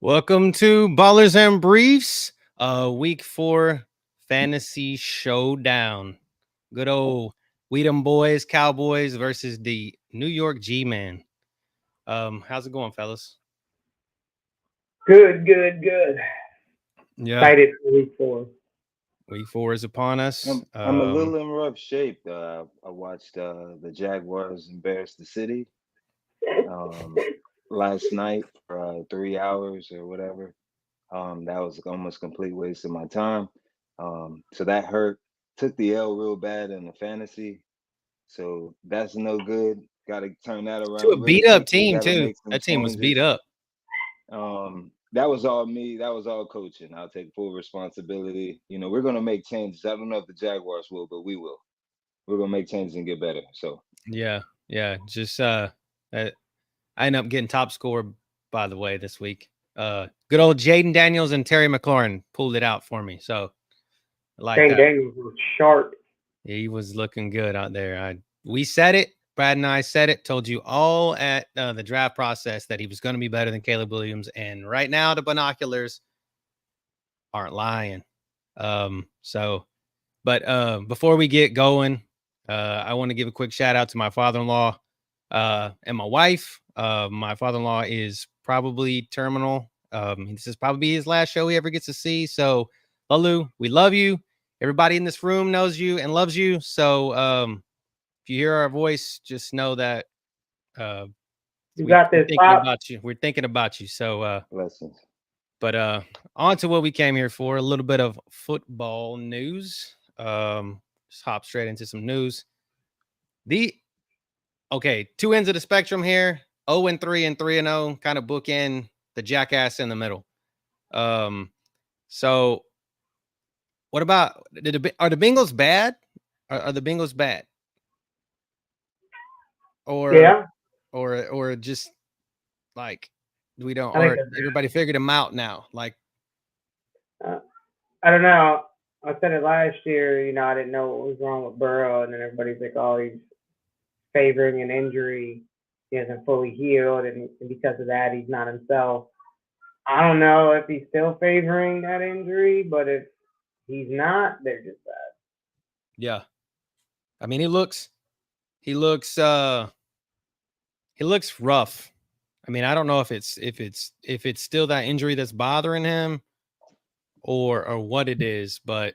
Welcome to Ballers and Briefs, week 4 fantasy showdown. Good old Weedham Boys, Cowboys versus the New York G-Man. How's it going, fellas? Good. Yeah, Excited for week 4. week 4 is upon us. I'm a little in rough shape. I watched the Jaguars embarrass the city um, last night for 3 hours or whatever. That was almost complete waste of my time. So that hurt. Took the L real bad in the fantasy. So that's no good. Got to turn that To a around really beat up quickly. team Got to too. make some That team was beat changes. up. That was all me. That was all coaching. I'll take full responsibility. We're gonna make changes. I don't know if the Jaguars will, but we will. We're gonna make changes and get better. So Yeah. Just I ended up getting top score, by the way, this week. Good old Jaden Daniels and Terry McLaurin pulled it out for me. So I like Shane that. Daniels was sharp. He was looking good out there. We said it. Brad and I said it. Told you all at the draft process that he was going to be better than Caleb Williams. And right now, the binoculars aren't lying. But before we get going, I want to give a quick shout out to my father-in-law and my wife. My father-in-law is probably terminal. This is probably his last show he ever gets to see. So, Lalu, we love you. Everybody in this room knows you and loves you. So if you hear our voice, just know that You got this, thinking Pop. about you. We're thinking about you. So blessings. but on to what we came here for, a little bit of football news. Just hop straight into some news. Two ends of the spectrum here. 0-3 and 3-0, kind of bookend the jackass in the middle. So what about are the Bengals bad? Are the Bengals bad? Or just like we don't, or everybody figured them out now? Like, I don't know. I said it last year. I didn't know what was wrong with Burrow, and then everybody's like, "Oh, he's favoring an injury. He hasn't fully healed, and because of that, he's not himself." I don't know if he's still favoring that injury, but if he's not, they're just bad. Yeah, I mean, he looks rough. I mean, I don't know if it's still that injury that's bothering him or what it is, but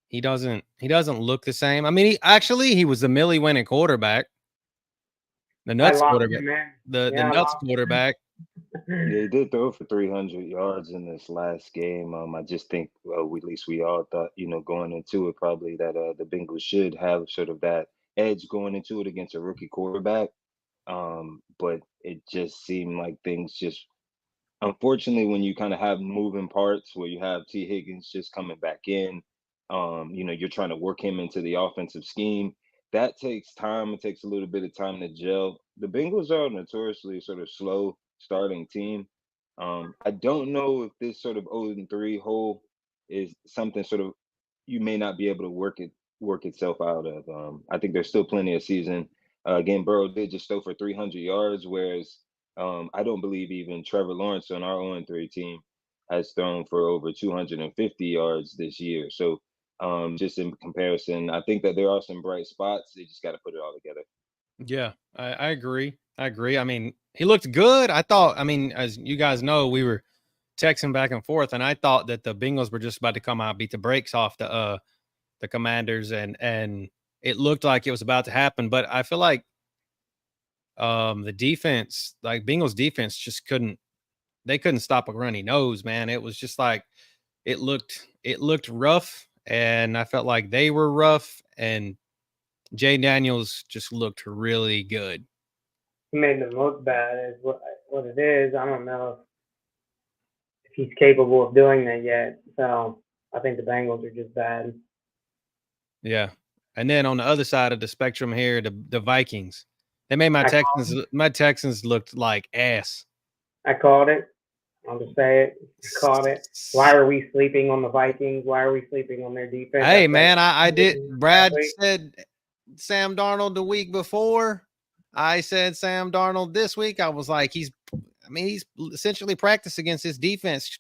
he doesn't look the same. I mean, he was the Millie winning quarterback. The nuts quarterback. The nuts quarterback. Yeah, he did throw for 300 yards in this last game. I just think, at least we all thought, going into it, probably that the Bengals should have sort of that edge going into it against a rookie quarterback. But it just seemed like things just, unfortunately, when you kind of have moving parts where you have T. Higgins just coming back in, you're trying to work him into the offensive scheme. That takes time. It takes a little bit of time to gel. The Bengals are notoriously sort of slow starting team. I don't know if this sort of 0-3 hole is something sort of you may not be able to work itself out of. I think there's still plenty of season. Again, Burrow did just throw for 300 yards, whereas I don't believe even Trevor Lawrence on our 0-3 team has thrown for over 250 yards this year. So just in comparison, I think that there are some bright spots. They just got to put it all together. Yeah, I agree. I mean, he looked good. I mean, as you guys know, we were texting back and forth, and I thought that the Bengals were just about to come out, beat the brakes off the Commanders, and it looked like it was about to happen. But I feel like the defense, like Bengals defense, just couldn't stop a runny nose, man. It was just like it looked rough, and I felt like they were rough, and Jay Daniels just looked really good. He made them look bad, is what it is. I don't know if he's capable of doing that yet. So I think the Bengals are just bad. Yeah, and then on the other side of the spectrum here, the Vikings. They made my Texans looked like ass. I called it. I'll just say it. Caught it. Why are we sleeping on the Vikings? Why are we sleeping on their defense? Hey, man, I did. Brad said Sam Darnold the week before. I said Sam Darnold this week. I was like, I mean, he's essentially practiced against this defense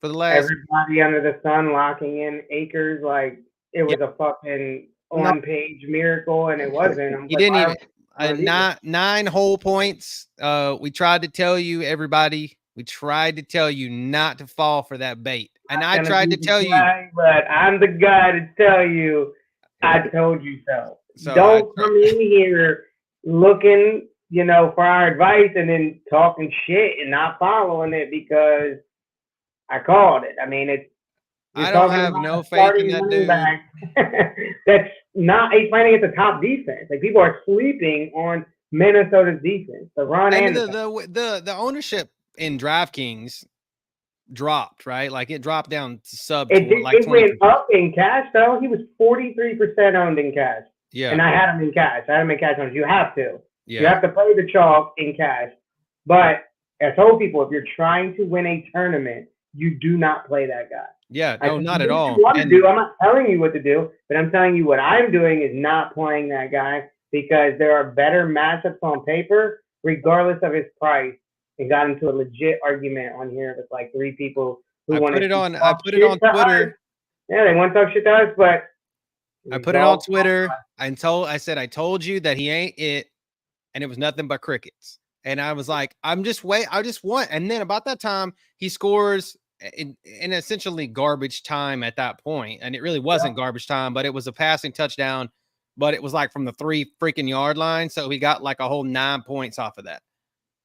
for the last. Everybody under the sun locking in Akers like it was a fucking on-page miracle, and it wasn't. He didn't even 9 whole points. We tried to tell you, everybody. We tried to tell you not to fall for that bait, and I tried to tell you. But I'm the guy to tell you, I told you so. Don't come in here looking, for our advice and then talking shit and not following it because I called it. I mean, I don't have no faith in that dude. That's not. He's playing against a top defense. Like people are sleeping on Minnesota's defense. The run and the ownership in DraftKings dropped, right? Like it dropped down to sub. It went up in cash though. He was 43% owned in cash. Yeah, and I had him in cash. I had him in cash owners. You have to. Yeah. You have to play the chalk in cash. But I told people, if you're trying to win a tournament, you do not play that guy. Yeah, no, not at all. I'm not telling you what to do, but I'm telling you what I'm doing is not playing that guy because there are better matchups on paper, regardless of his price. And got into a legit argument on here with like 3 people who wanted to I put it on Twitter. Yeah, they want to talk shit to us, but I put it on Twitter. I said I told you that he ain't it, and it was nothing but crickets. And I was like, I just want. And then about that time, he scores in essentially garbage time at that point. And it really wasn't garbage time, but it was a passing touchdown. But it was like from the 3 freaking yard line. So he got like a whole 9 points off of that.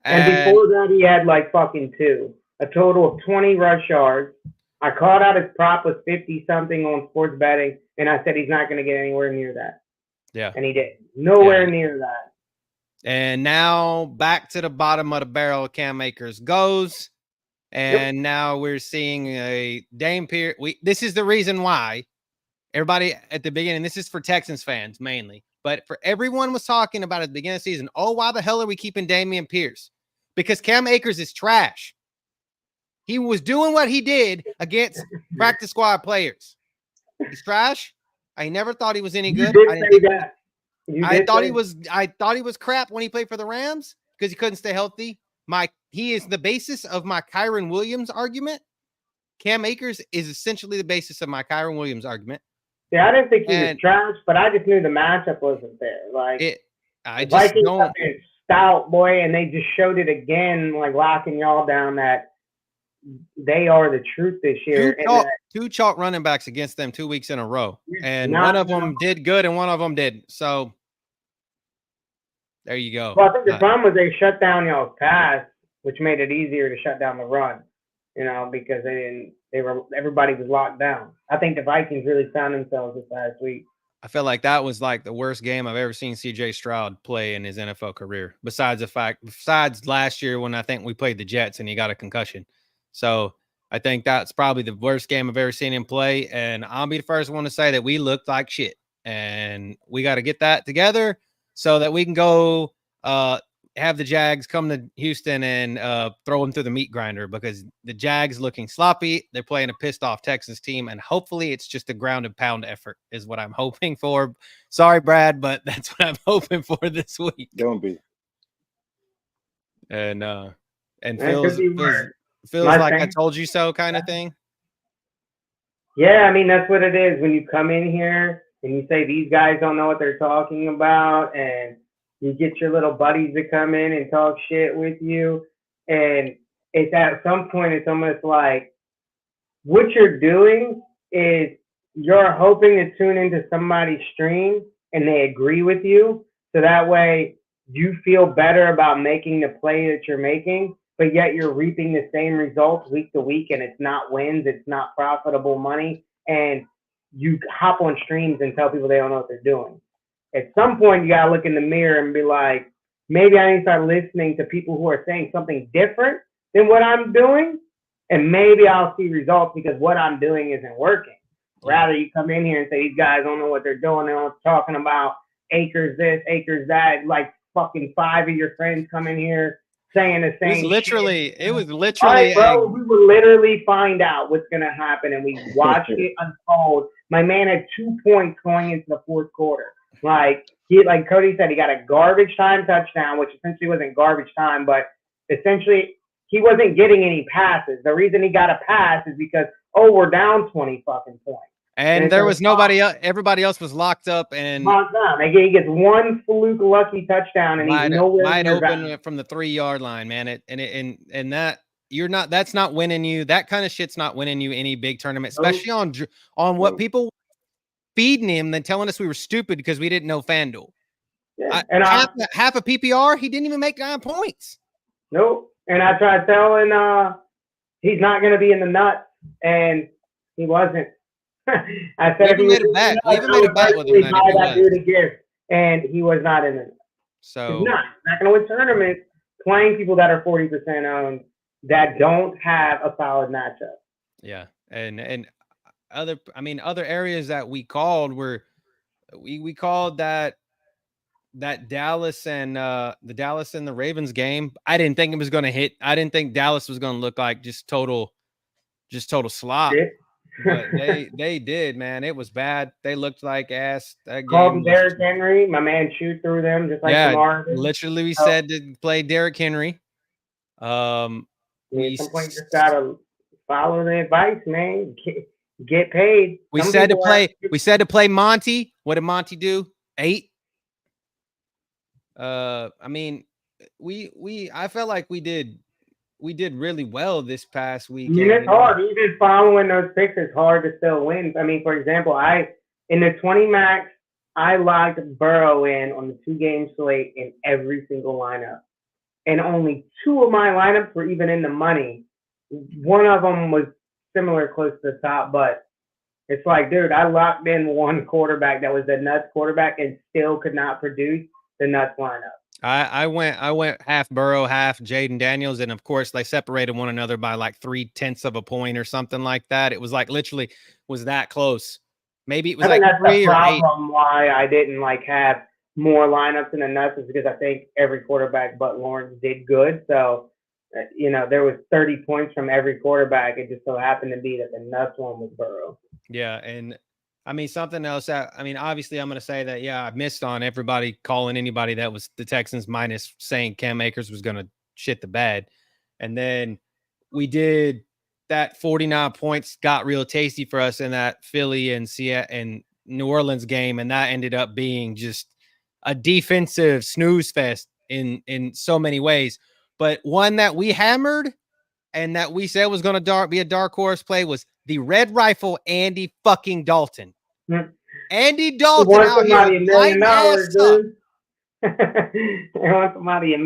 And before that, he had like fucking 2, a total of 20 rush yards. I called out his prop was 50-something on sports betting, and I said he's not going to get anywhere near that. Yeah. And he did. Nowhere near that. And now back to the bottom of the barrel, Cam Akers goes. And now we're seeing a Dame Pierce. This is the reason why everybody at the beginning, this is for Texans fans mainly, but for everyone was talking about at the beginning of the season, oh, why the hell are we keeping Dameon Pierce? Because Cam Akers is trash. He was doing what he did against practice squad players. He's trash. I never thought he was any good. I thought he was crap when he played for the Rams because he couldn't stay healthy. He is the basis of my Kyron Williams argument. Cam Akers is essentially the basis of my Kyron Williams argument. Yeah, I didn't think he was trash, but I just knew the matchup wasn't there. Vikings have been stout, boy, and they just showed it again, like locking y'all down that they are the truth this year. Two chalk running backs against them 2 weeks in a row, and one of them did good and one of them didn't. So there you go. Well, I think the problem was they shut down y'all's pass, which made it easier to shut down the run. Because everybody was locked down. I think the Vikings really found themselves this last week. I feel like that was like the worst game I've ever seen CJ Stroud play in his NFL career. Besides last year when I think we played the Jets and he got a concussion. So I think that's probably the worst game I've ever seen him play. And I'll be the first one to say that we looked like shit. And we got to get that together so that we can go have the Jags come to Houston and throw them through the meat grinder because the Jags looking sloppy. They're playing a pissed off Texans team, and hopefully it's just a ground and pound effort is what I'm hoping for. Sorry, Brad, but that's what I'm hoping for this week. Don't be. And feels like I told you so kind of thing. Yeah, I mean, that's what it is when you come in here and you say these guys don't know what they're talking about, and you get your little buddies to come in and talk shit with you. And it's at some point, it's almost like what you're doing is you're hoping to tune into somebody's stream and they agree with you. So that way you feel better about making the play that you're making, but yet you're reaping the same results week to week. And it's not wins. It's not profitable money. And you hop on streams and tell people they don't know what they're doing. At some point, you got to look in the mirror and be like, maybe I need to start listening to people who are saying something different than what I'm doing, and maybe I'll see results because what I'm doing isn't working. Rather, you come in here and say, these guys don't know what they're doing. They're talking about Akers this, Akers that. Like fucking 5 of your friends come in here saying the same It was literally. All right, bro, we will literally find out what's going to happen, and we watch it unfold. My man had 2 points going into the fourth quarter. Like Cody said, he got a garbage time touchdown, which essentially wasn't garbage time, but essentially he wasn't getting any passes. The reason he got a pass is because, oh, we're down 20 fucking points. And there was nobody else. Everybody else was locked up and he gets one fluke lucky touchdown and he's nowhere wide near open back. from the 3-yard line, man. And that that's not winning you. That kind of shit's not winning you any big tournament, especially on what people feeding him than telling us we were stupid because we didn't know FanDuel. Yeah. Half a PPR, he didn't even make 9 points. Nope. And I tried telling he's not going to be in the nuts, and he wasn't. I said we even made a bet with him that dude a gift, and he was not in it. So he's not going to win tournaments playing people that are 40% owned that don't have a solid matchup. Yeah, and other areas that we called were we called that Dallas and the Dallas and the Ravens game. I didn't think it was going to hit. I didn't think Dallas was going to look like just total slop. But they did, man. It was bad. They looked like ass. That game. Derrick Henry, my man, shoot through them just like Lamar did. Literally, we said to play Derrick Henry. We some point just gotta follow the advice, man. Get paid. We said to play Monty. What did Monty do? 8. I felt like we did really well this past week. It's hard. Even following those picks is hard to still win. I mean, for example, in the 20 max, I logged Burrow in on the 2-game slate in every single lineup. And only 2 of my lineups were even in the money. One of them was similar close to the top, but it's like, dude, I locked in one quarterback that was the nuts quarterback and still could not produce the nuts lineup. I went half Burrow, half Jaden Daniels, and of course they separated one another by like 0.3 of a point or something like that. It was like literally was that close. Maybe it was like 3 or 8. Why I didn't have more lineups in the nuts is because I think every quarterback but Lawrence did good. So, there was 30 points from every quarterback. It just so happened to be that the nuts one was Burrow. Yeah, and something else that, obviously I'm going to say that, I missed on everybody calling anybody that was the Texans minus saying Cam Akers was going to shit the bed. And then we did that 49 points got real tasty for us in that Philly and Seattle and New Orleans game. And that ended up being just a defensive snooze fest in so many ways. But one that we hammered and that we said was going to be a dark horse play was the Red Rifle Andy fucking Dalton. Andy Dalton out here $1 million, dude. They want somebody $1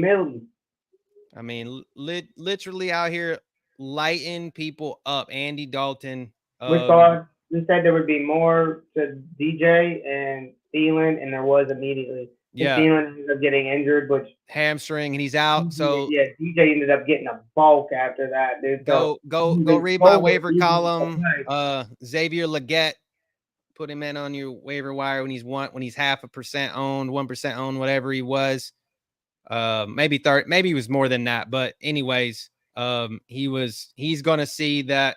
million. Literally out here lighting people up. Andy Dalton. We thought we said there would be more to DJ and Thielen, and there was immediately. Yeah, Thielen ended up getting injured, which hamstring, and he's out. So yeah, DJ ended up getting a bulk after that, dude. Go read my waiver column. Xavier Legette, put him in on your waiver wire when he's 0.5% owned, 1% owned, whatever he was. Maybe 30, maybe he was more than that. But anyways, he's gonna see that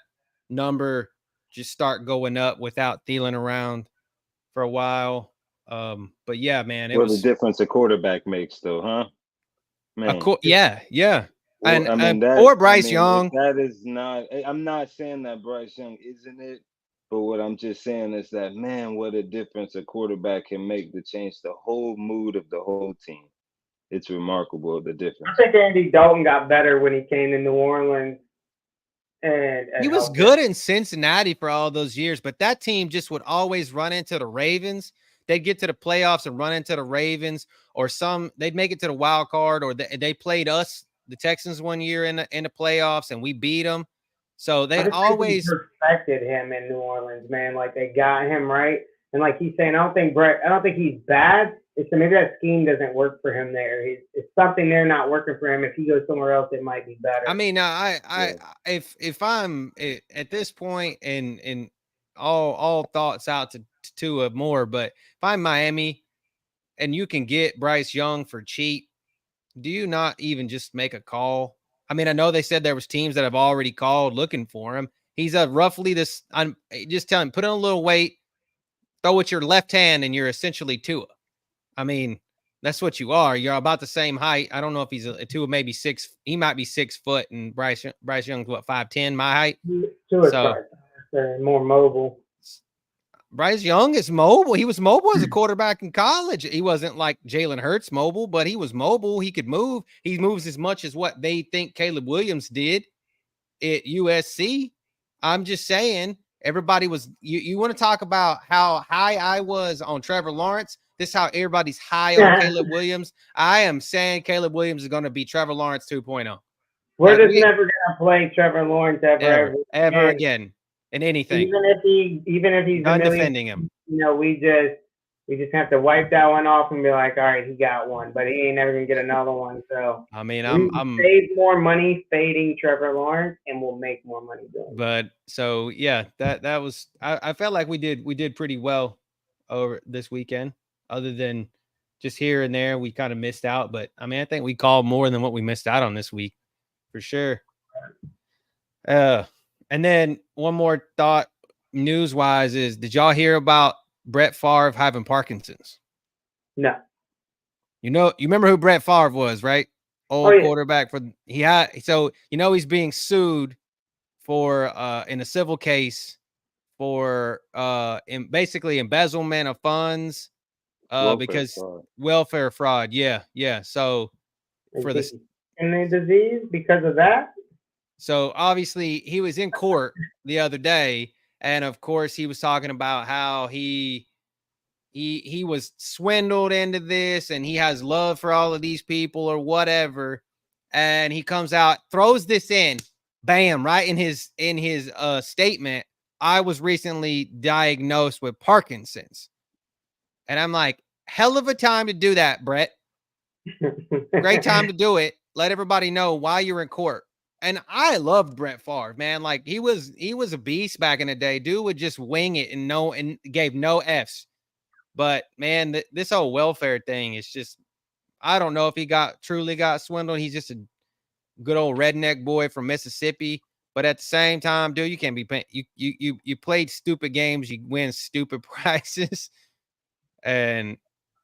number just start going up without Thielen around for a while. But yeah, man, it was the difference a quarterback makes, though, huh? Man, yeah. Well, or Bryce Young. That is not. I'm not saying that Bryce Young isn't it, but what I'm just saying is that, man, what a difference a quarterback can make to change the whole mood of the whole team. It's remarkable, the difference. I think Andy Dalton got better when he came to New Orleans. And he was good in Cincinnati for all those years, but that team just would always run into the Ravens. They'd get to the playoffs and run into the Ravens, or they'd make it to the wild card, or they played us, the Texans, one year in the playoffs, and we beat them. So they'd always respected him in New Orleans, man. Like they got him right, and like he's saying, I don't think he's bad. It's maybe that scheme doesn't work for him there. It's something there not working for him. If he goes somewhere else, it might be better. If I'm at this point, and all thoughts out to Tua more, but if I'm Miami and you can get Bryce Young for cheap, do you not even just make a call? I know they said there was teams that have already called looking for him. He's roughly this. I'm just telling him, put on a little weight, throw with your left hand, and you're essentially Tua. That's what you are. You're about the same height. I don't know if he's a two, maybe 6. He might be 6 foot, and Bryce Young's what, 5'10", my height. Two is probably more mobile. Bryce Young is mobile. He was mobile as a quarterback in college. He wasn't like Jalen Hurts mobile, but he was mobile. He could move. He moves as much as what they think Caleb Williams did at USC. I'm just saying, everybody was, you want to talk about how high I was on Trevor Lawrence. This is how everybody's high on Caleb Williams. I am saying Caleb Williams is going to be Trevor Lawrence 2.0. We're just never going to play Trevor Lawrence ever again in anything. Even if he's done defending him. You know, we just have to wipe that one off and be like, all right, he got one, but he ain't never gonna get another one. So I mean, I'm save more money fading Trevor Lawrence, and we'll make more money doing it. But so yeah, that was I felt like we did pretty well over this weekend. Other than just here and there, we kind of missed out. But I mean, I think we called more than what we missed out on this week, for sure. And then one more thought, news wise, is did y'all hear about Brett Favre having Parkinson's? No. You remember who Brett Favre was, right? Old quarterback for he's being sued for in a civil case for basically embezzlement of funds welfare fraud. Yeah. So for this and the disease because of that. So obviously he was in court the other day, and of course he was talking about how he was swindled into this, and he has love for all of these people or whatever. And he comes out, throws this in, bam, right in his statement. I was recently diagnosed with Parkinson's. And I'm like, hell of a time to do that, Brett. Great time to do it. Let everybody know why you're in court. And I loved Brett Favre, man. Like he was a beast back in the day. Dude would just wing it and gave no F's. But man, this whole welfare thing is just, I don't know if he truly got swindled. He's just a good old redneck boy from Mississippi. But at the same time, dude, you can't be paying. You played stupid games. You win stupid prizes. And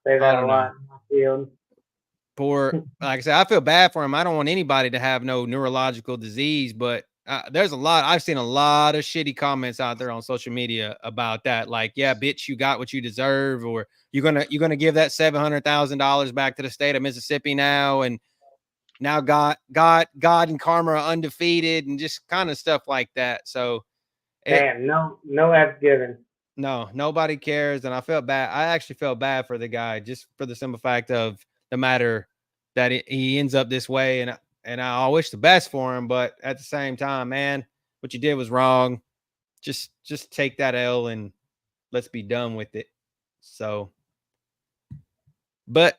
say that a lot in my field. Like I said, I feel bad for him. I don't want anybody to have no neurological disease, but I've seen a lot of shitty comments out there on social media about that. Like, yeah, bitch, you got what you deserve, or you're gonna give that $700,000 back to the state of Mississippi now, and now God and karma are undefeated, and just kind of stuff like that. So, no F given. No, nobody cares, and I felt bad. I actually felt bad for the guy, just for the simple fact of the matter that he ends up this way, and I wish the best for him, but at the same time, man, what you did was wrong. Just take that L and let's be done with it. So, but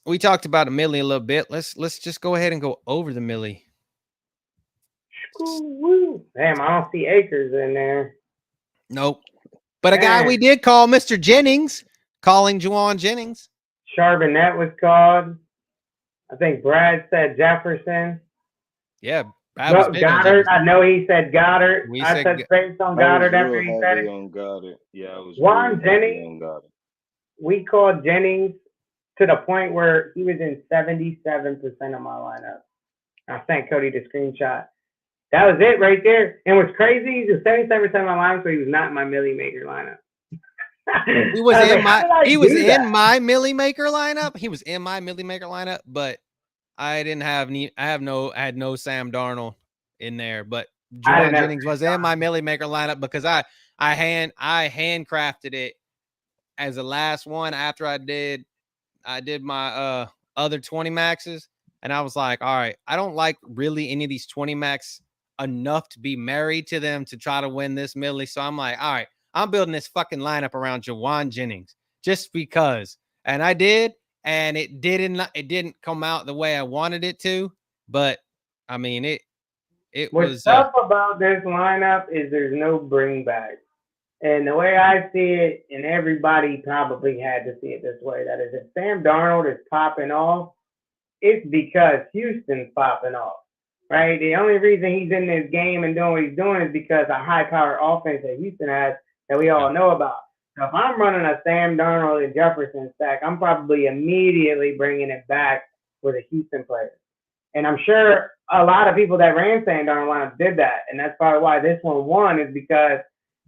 we talked about a Millie a little bit. Let's just go ahead and go over the Millie. Damn, I don't see Akers in there. Nope. But a guy we did call Mr. Jennings, calling Juwan Jennings. Charbonnet was called. I think Brad said Jefferson. Yeah. Goddard. I know he said Goddard. I said based on Goddard after he said it. On Goddard. Yeah, I was Juwan Jennings. We called Jennings to the point where he was in 77% of my lineup. I sent Cody the screenshot. That was it right there. And what's crazy, he's in 77% of my lineup, so he was not in my Millie Maker lineup. He was in my Millie Maker lineup. He was in my Millie Maker lineup, but I didn't have I had no Sam Darnold in there. But Juwan Jennings was in my Millie Maker lineup because I handcrafted it as the last one after I did my other 20 maxes, and I was like, all right, I don't like really any of these 20 max enough to be married to them to try to win this Millie. So I'm like, all right, I'm building this fucking lineup around Juwan Jennings just because. And I did, and it didn't come out the way I wanted it to. But I mean, it What's tough about this lineup is there's no bring back. And the way I see it, and everybody probably had to see it this way, that is, if Sam Darnold is popping off, it's because Houston's popping off. Right? The only reason he's in this game and doing what he's doing is because a high-powered offense that Houston has that we all know about. So if I'm running a Sam Darnold and Jefferson stack, I'm probably immediately bringing it back with a Houston player. And I'm sure a lot of people that ran Sam Darnold lineups did that. And that's probably why this one won, is because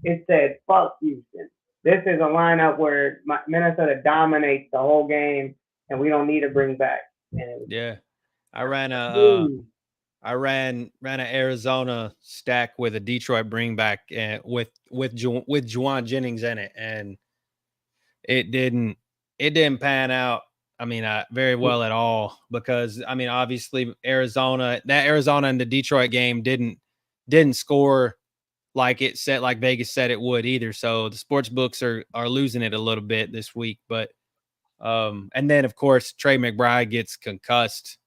it said, fuck Houston. This is a lineup where Minnesota dominates the whole game, and we don't need to bring back. Yeah. I ran an Arizona stack with a Detroit bring back and with Juwan Jennings in it, and it didn't pan out. I mean, very well at all, because I mean, obviously Arizona and the Detroit game didn't score like Vegas said it would either. So the sports books are losing it a little bit this week, but and then of course Trey McBride gets concussed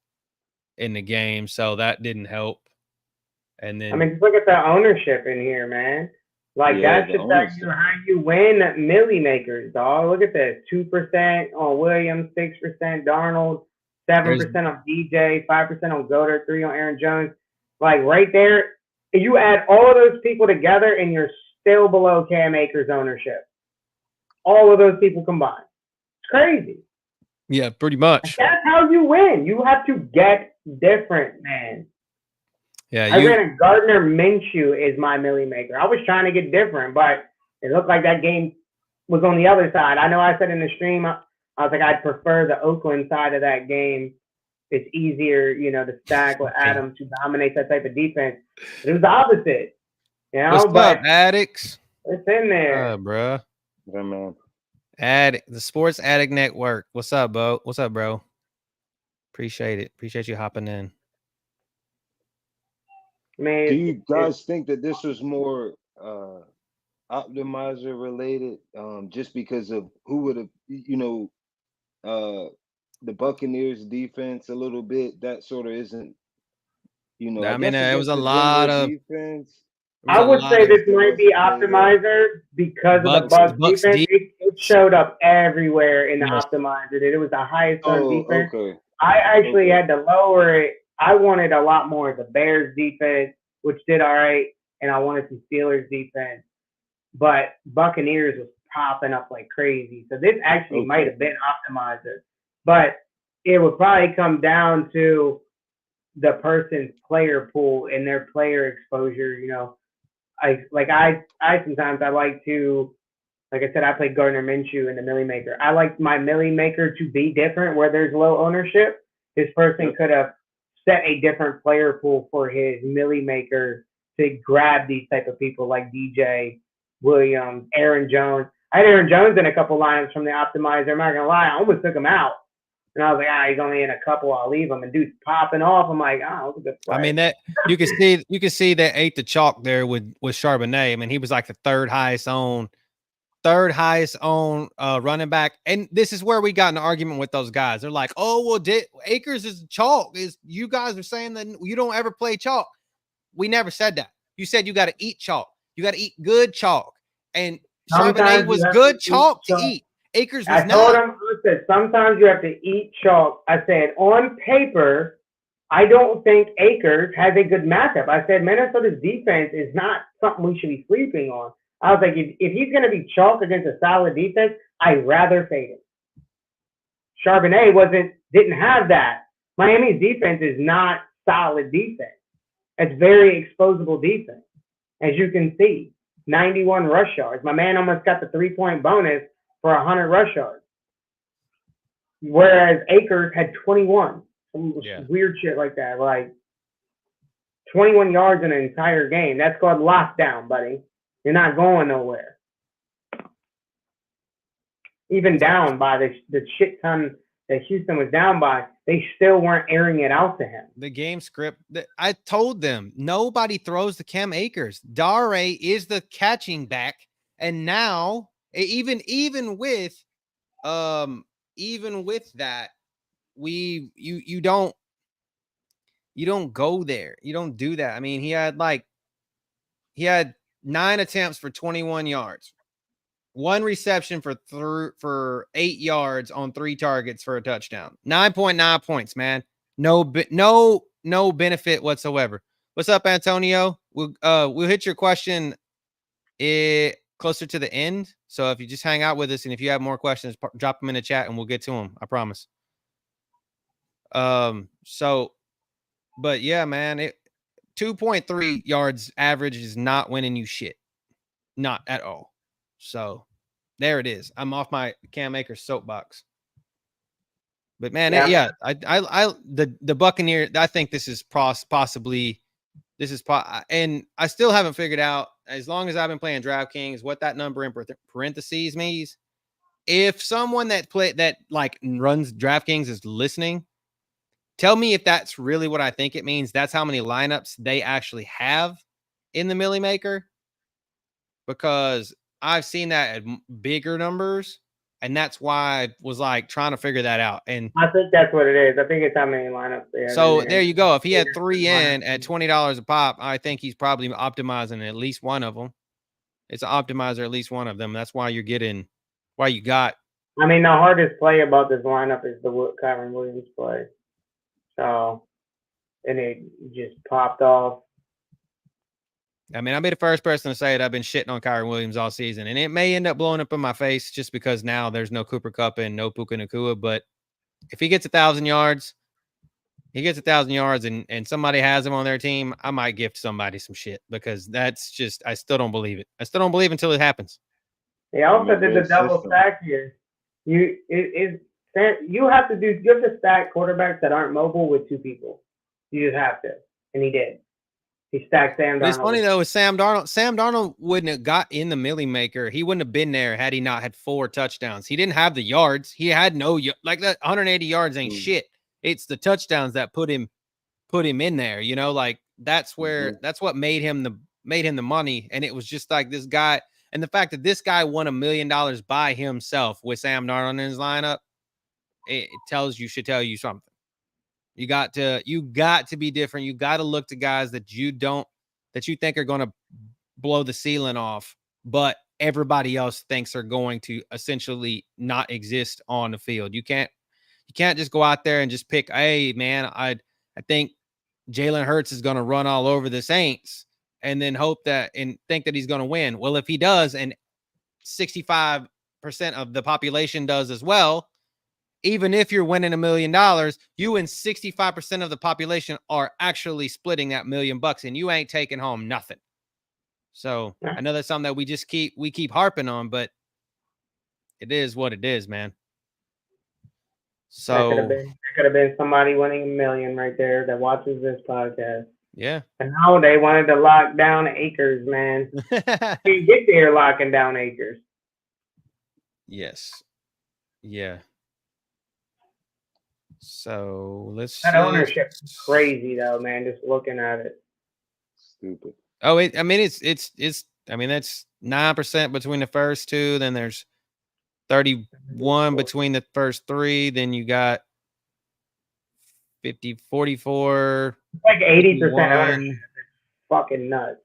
in the game, so that didn't help. And then I mean, just look at the ownership in here, man. Like, that should tell you how you win milli makers, dog. Look at this: 2% on Williams, 6% Darnold, 7% on DJ, 5% on Goddard, 3% on Aaron Jones. Like, right there, you add all of those people together, and you're still below Cam Akers' ownership. All of those people combined. It's crazy. Yeah, pretty much. That's how you win. You have to get different, man. Yeah, I ran a Gardner Minshew as my milli maker. I was trying to get different, but it looked like that game was on the other side. I know I said in the stream, I was like, I'd prefer the Oakland side of that game. It's easier, to stack with Adams to dominate that type of defense. But it was the opposite. What's up, Addicts? It's in there. Bro. Yeah, man. The Sports Addict Network. What's up, bro? Appreciate it. Appreciate you hopping in. Man, do you guys think that this was more optimizer related, just because of who would have, the Buccaneers defense a little bit? That sort of isn't, I mean, it was a lot of defense. I would say this might be optimizer because of the Bucs defense. It showed up everywhere in the optimizer. It was the highest on defense. Okay. I actually had to lower it. I wanted a lot more of the Bears defense, which did all right, and I wanted some Steelers defense. But Buccaneers was popping up like crazy. So this actually might have been optimizer. But it would probably come down to the person's player pool and their player exposure. I sometimes I like to, like I said, I played Gardner Minshew in the milli maker. I like my milli maker to be different where there's low ownership. This person could have set a different player pool for his milli maker to grab these type of people like DJ, Williams, Aaron Jones. I had Aaron Jones in a couple lineups from the optimizer. I'm not gonna lie, I almost took him out. And I was like, he's only in a couple, I'll leave him. And dude's popping off. I'm like, that was a good play. I mean, that you can see that ate the chalk there with Charbonnet. I mean, he was like the third highest on running back. And this is where we got in an argument with those guys. They're like, oh, well, Akers is chalk. You guys are saying that you don't ever play chalk. We never said that. You said you got to eat chalk. You got to eat good chalk. And Charbonnet was good chalk to eat. Akers was not. I told him, I said, sometimes you have to eat chalk. I said, on paper, I don't think Akers has a good matchup. I said, Minnesota's defense is not something we should be sleeping on. I was like, if he's going to be chalk against a solid defense, I'd rather fade him. Charbonnet didn't have that. Miami's defense is not solid defense. It's very exposable defense. As you can see, 91 rush yards. My man almost got the 3-point bonus for 100 rush yards. Whereas Akers had 21. Some weird shit like that. Like 21 yards in an entire game. That's called lockdown, buddy. You're not going nowhere. Even down by the shit ton that Houston was down by, they still weren't airing it out to him. The game script, I told them, nobody throws to Cam Akers. Dare is the catching back. And now, even with that, you don't go there. You don't do that. I mean, he had 9 attempts for 21 yards, 1 reception for 8 yards on 3 targets for a touchdown. 9.9 points, man. No benefit whatsoever. What's up, Antonio? We'll hit your question closer to the end. So if you just hang out with us and if you have more questions, drop them in the chat and we'll get to them. I promise. But yeah, man, 2.3 yards average is not winning you shit. Not at all. So there it is. I'm off my Cam Akers soapbox. But man, the Buccaneer, I think this is possibly, and I still haven't figured out, as long as I've been playing DraftKings, what that number in parentheses means. If someone that runs DraftKings is listening, tell me if that's really what I think it means. That's how many lineups they actually have in the Millie Maker, because I've seen that at bigger numbers, and that's why I was like trying to figure that out. And I think that's what it is. I think it's how many lineups they have. So there you go. If he had 3 in at $20 a pop, I think he's probably optimizing at least one of them. It's an optimizer, at least one of them. That's why you got. I mean, the hardest play about this lineup is the Kyron Williams play. So, and it just popped off. I mean, I'll be the first person to say it. I've been shitting on Kyron Williams all season, and it may end up blowing up in my face just because now there's no Cooper Kupp and no Puka Nacua. But if he gets 1,000 yards, and somebody has him on their team, I might gift somebody some shit, because that's just, I still don't believe it. I still don't believe until it happens. They also did the double stack here. You have to stack quarterbacks that aren't mobile with 2 people. You just have to, and he did. He stacked Sam Darnold. It's funny though with Sam Darnold. Sam Darnold wouldn't have got in the Millie Maker. He wouldn't have been there had he not had 4 touchdowns. He didn't have the yards. He had no, like, that 180 yards ain't shit. It's the touchdowns that put him in there. You know, like that's what made him the money. And it was just like this guy, and the fact that this guy won $1 million by himself with Sam Darnold in his lineup, it should tell you something. You got to be different. You got to look to guys that you think are going to blow the ceiling off, but everybody else thinks are going to essentially not exist on the field. You can't just go out there and just pick, hey man, I think Jalen Hurts is going to run all over the Saints and then think that he's going to win. Well, if he does, and 65% of the population does as well, even if you're winning $1 million, you and 65% of the population are actually splitting that $1 million, and you ain't taking home nothing. So I know that's something that we keep harping on, but it is what it is, man. So that could have been somebody winning $1 million right there that watches this podcast. Yeah. And now they wanted to lock down Akers, man. Can't get there locking down Akers. Yes. Yeah. So that ownership is crazy though, man. Just looking at it. Stupid. Oh, that's 9% between the first 2. Then there's 31 between the first 3. Then you got 44. It's like 80% ownership. It's fucking nuts.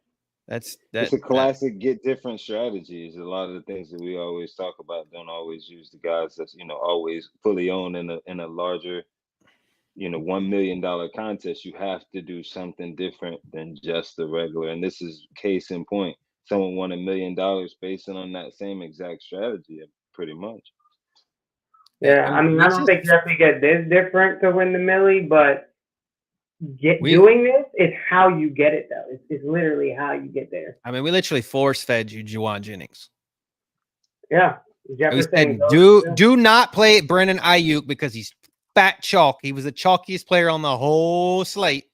It's a classic get different strategies. A lot of the things that we always talk about don't always use the guys that's, always fully owned in a larger, $1 million contest. You have to do something different than just the regular. And this is case in point. Someone won $1 million based on that same exact strategy, pretty much. Yeah, I mean, I don't think you have to get this different to win the Millie, but doing this is how you get it, though. It's literally how you get there. I mean, we literally force-fed you Juwan Jennings. Yeah. We said, do not play Brandon Ayuk because he's fat chalk. He was the chalkiest player on the whole slate.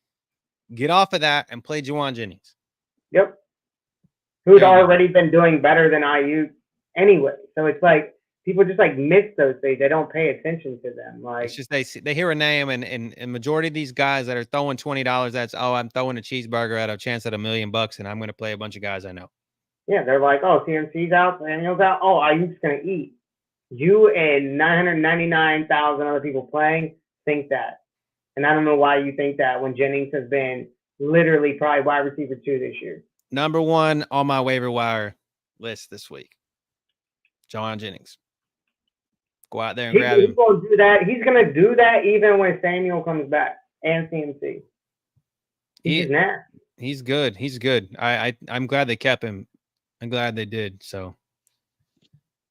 Get off of that and play Juwan Jennings. Yep. Who'd already been doing better than Ayuk anyway. So it's like, people just miss those things. They don't pay attention to them. Like, it's just they hear a name, and majority of these guys that are throwing $20, that's, I'm throwing a cheeseburger at a chance at $1 million, and I'm going to play a bunch of guys I know. Yeah, they're like, oh, CMC's out, Daniel's out. Oh, Ayuk's going to eat. You and 999,000 other people playing think that, and I don't know why you think that when Jennings has been literally probably wide receiver 2 this year. Number 1 on my waiver wire list this week, Juwan Jennings. Go out there and grab him. He's going to do that. He's going to do that even when Samuel comes back and CMC. He's nasty. He's good. I'm glad they kept him. I'm glad they did. So,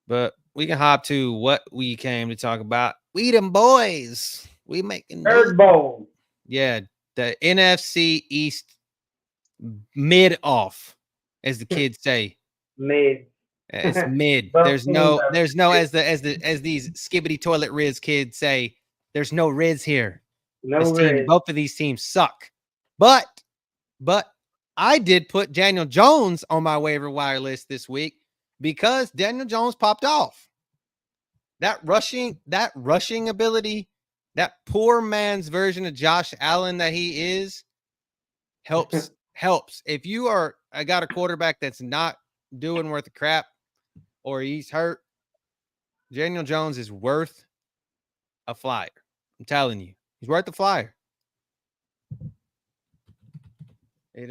but we can hop to what we came to talk about. We them boys. We making Third bowl. Yeah, the NFC EAST mid off, as the kids say. Mid. It's mid. Both teams are There's no as these skibbity toilet riz kids say, there's no riz here. no riz. Both of these teams suck. But I did put Daniel Jones on my waiver wire list this week because Daniel Jones popped off. That rushing ability, that poor man's version of Josh Allen that he is, helps. If you I got a quarterback that's not doing worth a crap or he's hurt, Daniel Jones is worth a flyer. I'm telling you, he's worth the flyer. I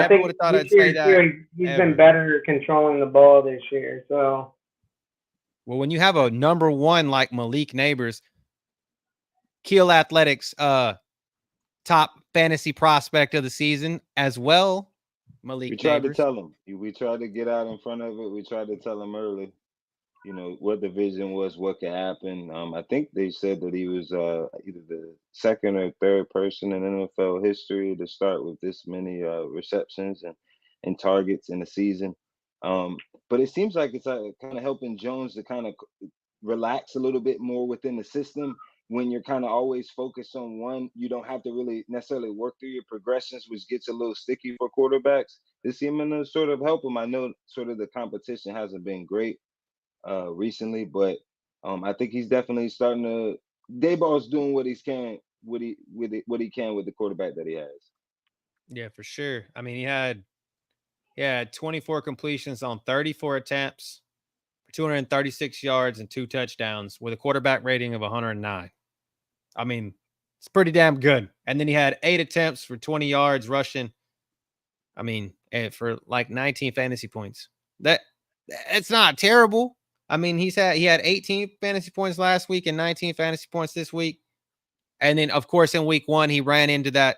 think would have thought I'd say that. He's been better controlling the ball this year. So, well, when you have a number one like Malik Neighbors, Keel Athletics, top fantasy prospect of the season as well, Malik. We tried to tell him. We tried to get out in front of it. We tried to tell him early, what the vision was, what could happen. I think they said that he was either the second or third person in NFL history to start with this many receptions and targets in a season. But it seems like it's kind of helping Jones to kind of relax a little bit more within the system. When you're kind of always focused on one, you don't have to really necessarily work through your progressions, which gets a little sticky for quarterbacks. This seeming to sort of help him. I know sort of the competition hasn't been great recently, but I think he's definitely starting to. Dayball's doing what he can with the quarterback that he has. Yeah, for sure. I mean, he had 24 completions on 34 attempts for 236 yards and 2 touchdowns with a quarterback rating of 109. I mean, it's pretty damn good. And then he had 8 attempts for 20 yards rushing. I mean, for like 19 fantasy points. It's not terrible. I mean, he had 18 fantasy points last week and 19 fantasy points this week. And then, of course, in week 1, he ran into that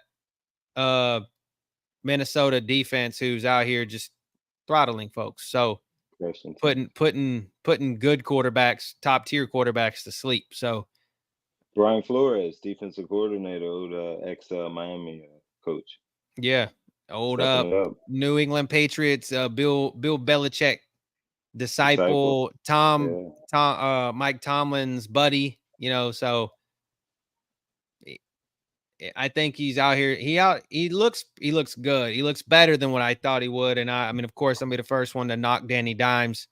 Minnesota defense who's out here just throttling folks. So putting good quarterbacks, top tier quarterbacks to sleep. So Brian Flores, defensive coordinator, old ex Miami coach. Yeah, old New England Patriots, Bill Belichick disciple. Mike Tomlin's buddy. So I think he's out here. He looks good. He looks better than what I thought he would. And I mean, of course, I'll be the first one to knock Danny Dimes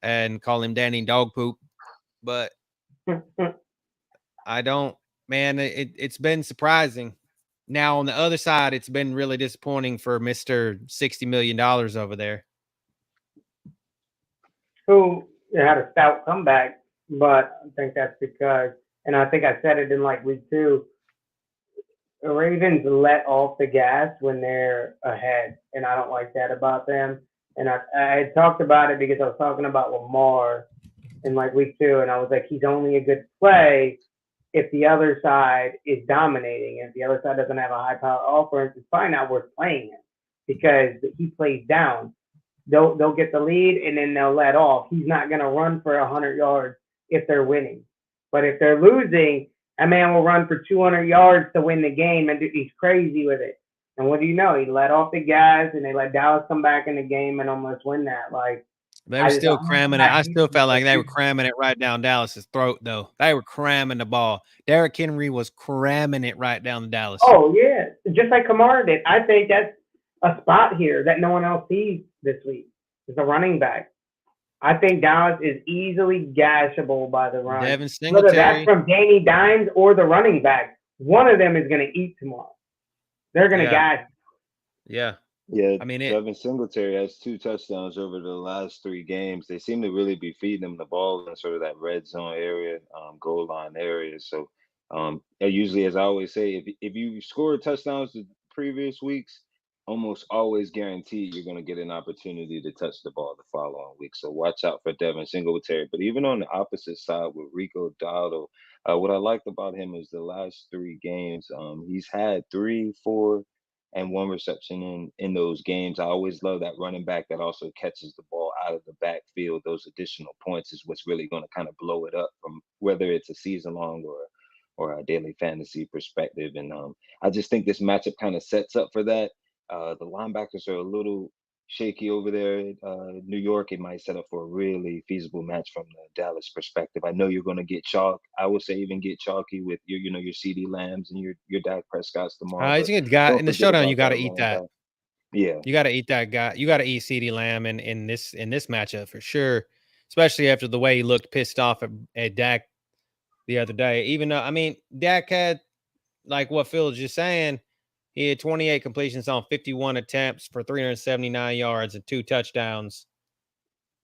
and call him Danny Dog Poop. But I don't, man. It's been surprising. Now on the other side, it's been really disappointing for Mr. $60 million over there, who had a stout comeback. But I think that's because, and I think I said it in like week 2. The Ravens let off the gas when they're ahead, and I don't like that about them. And I had talked about it because I was talking about Lamar in like week 2, and I was like, he's only a good play if the other side is dominating. If the other side doesn't have a high-powered offense, it's probably not worth playing him because he plays down. They'll get the lead, and then they'll let off. He's not going to run for 100 yards if they're winning. But if they're losing, a man will run for 200 yards to win the game, and he's crazy with it. And what do you know? He let off the gas, and they let Dallas come back in the game and almost win that. Like they were still cramming it. I still felt like they were cramming it right down Dallas's throat, though. They were cramming the ball. Derrick Henry was cramming it right down to Dallas. Oh yeah, just like Kamara did. I think that's a spot here that no one else sees this week. It's a running back. I think Dallas is easily gashable by the run. Devin Singletary. Whether that's from Danny Dimes or the running back, one of them is going to eat tomorrow. They're going to gash. Yeah. I mean, Devin Singletary has 2 touchdowns over the last 3 games. They seem to really be feeding him the ball in sort of that red zone area, goal line area. So usually, as I always say, if you score touchdowns the previous weeks, almost always guaranteed you're going to get an opportunity to touch the ball the following week. So watch out for Devin Singletary. But even on the opposite side with Rico Dowdle, what I liked about him is the last 3 games, he's had 3, 4, and 1 reception in those games. I always love that running back that also catches the ball out of the backfield. Those additional points is what's really going to kind of blow it up, from whether it's a season long or a daily fantasy perspective. And I just think this matchup kind of sets up for that. The linebackers are a little shaky over there at New York. It might set up for a really feasible match from the Dallas perspective. I know you're going to get chalk. I would say even get chalky with your CD Lambs and your Dak Prescott's tomorrow. He's But a good guy don't in the forget showdown. You about got to that eat running that. back. Yeah, You got to eat that guy. You got to eat CD Lamb in this matchup for sure, especially after the way he looked pissed off at Dak the other day. Even though, I mean, Dak had, like what Phil was just saying, he had 28 completions on 51 attempts for 379 yards and 2 touchdowns.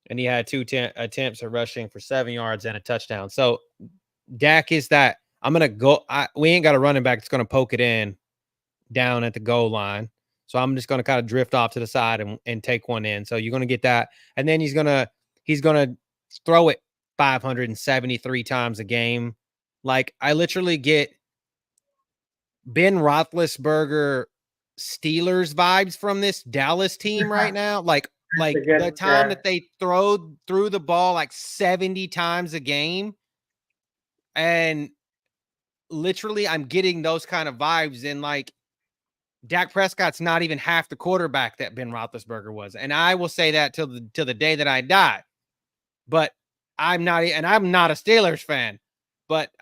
And he had 2 attempts at rushing for 7 yards and a touchdown. So Dak is that. I'm going to go. We ain't got a running back that's going to poke it in down at the goal line. So I'm just going to kind of drift off to the side and take one in. So you're going to get that. And then he's going to throw it 573 times a game. Like, I literally get Ben Roethlisberger Steelers vibes from this Dallas team right now. Like the time that they threw the ball like 70 times a game. And literally I'm getting those kind of vibes. And like, Dak Prescott's not even half the quarterback that Ben Roethlisberger was. And I will say that till the day that I die. But I'm not a Steelers fan. But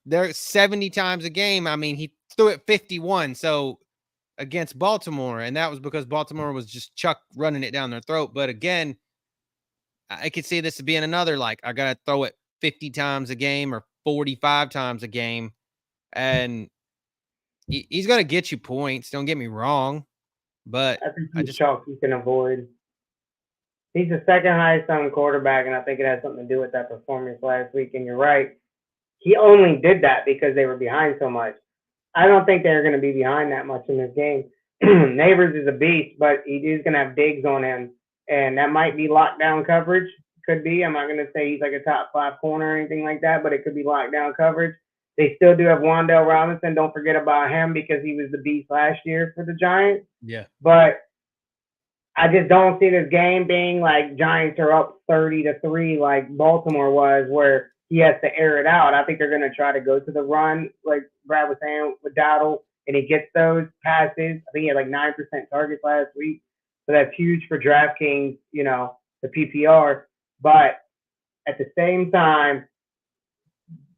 they're 70 times a game. I mean, he threw it 51. So against Baltimore, and that was because Baltimore was just running it down their throat. But again, I could see this being another, like, I got to throw it 50 times a game or 45 times a game. And he's going to get you points. Don't get me wrong. But I think he's chalk you can avoid. He's the second highest on quarterback, and I think it has something to do with that performance last week. And you're right. He only did that because they were behind so much. I don't think they're going to be behind that much in this game. Neighbors is a beast, but he is going to have digs on him, and that might be lockdown coverage. Could be. I'm not going to say he's like a top 5 corner or anything like that, but it could be lockdown coverage. They still do have Wan'Dale Robinson. Don't forget about him because he was the beast last year for the Giants. Yeah. But I just don't see this game being like Giants are up 30-3 like Baltimore was, where he has to air it out. I think they're going to try to go to the run, like Brad was saying with Dowdle, and he gets those passes. I think he had like 9% targets last week. So that's huge for DraftKings, the PPR. But at the same time,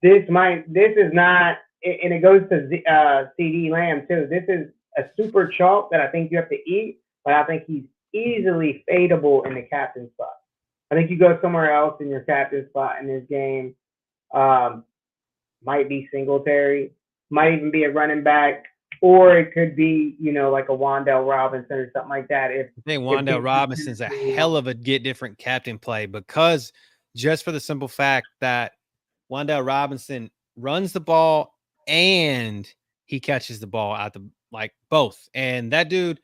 this is not, and it goes to CD Lamb too. This is a super chalk that I think you have to eat, but I think he's easily fadeable in the captain spot. I think you go somewhere else in your captain spot in this game. Might be Singletary, might even be a running back, or it could be, like a Wan'Dale Robinson or something like that. I think Wan'Dale Robinson's a hell of a get different captain play, because just for the simple fact that Wan'Dale Robinson runs the ball and he catches the ball out both. And that dude,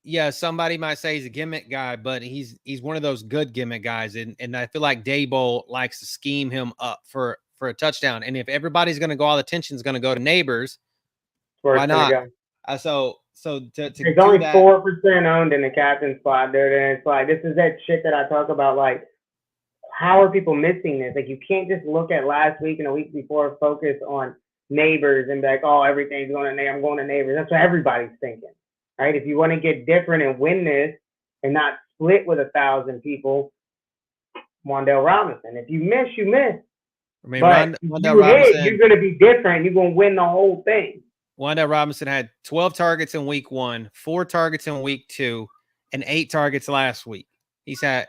yeah, somebody might say he's a gimmick guy, but he's one of those good gimmick guys. And I feel like Daboll likes to scheme him up for a touchdown. And if everybody's going to go, all the attention's going to go to Neighbors, why not? So it's only 4% owned in the captain spot, dude. And it's like, this is that shit that I talk about. Like, how are people missing this? Like, you can't just look at last week and a week before, focus on Neighbors and be like, oh, everything's going to I'm going to Neighbors. That's what everybody's thinking, right? If you want to get different and win this and not split with 1,000 people, Wan'Dale Robinson. If you miss, you miss. I mean, but you're going to be different. You're going to win the whole thing. Wan'Dale Robinson had 12 targets in week 1, 4 targets in week 2, and 8 targets last week. He's getting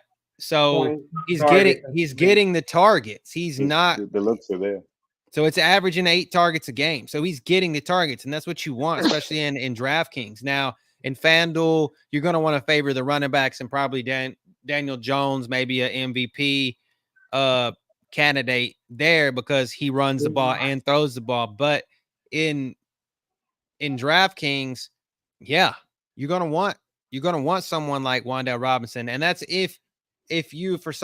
the targets. He's not. The looks are there. So it's averaging 8 targets a game. So he's getting the targets, and that's what you want, especially in DraftKings. Now, in FanDuel, you're going to want to favor the running backs and probably Daniel Jones, maybe an MVP candidate there, because he runs the ball and throws the ball. But in DraftKings, yeah, you're gonna want someone like Wan'Dale Robinson, and that's if you could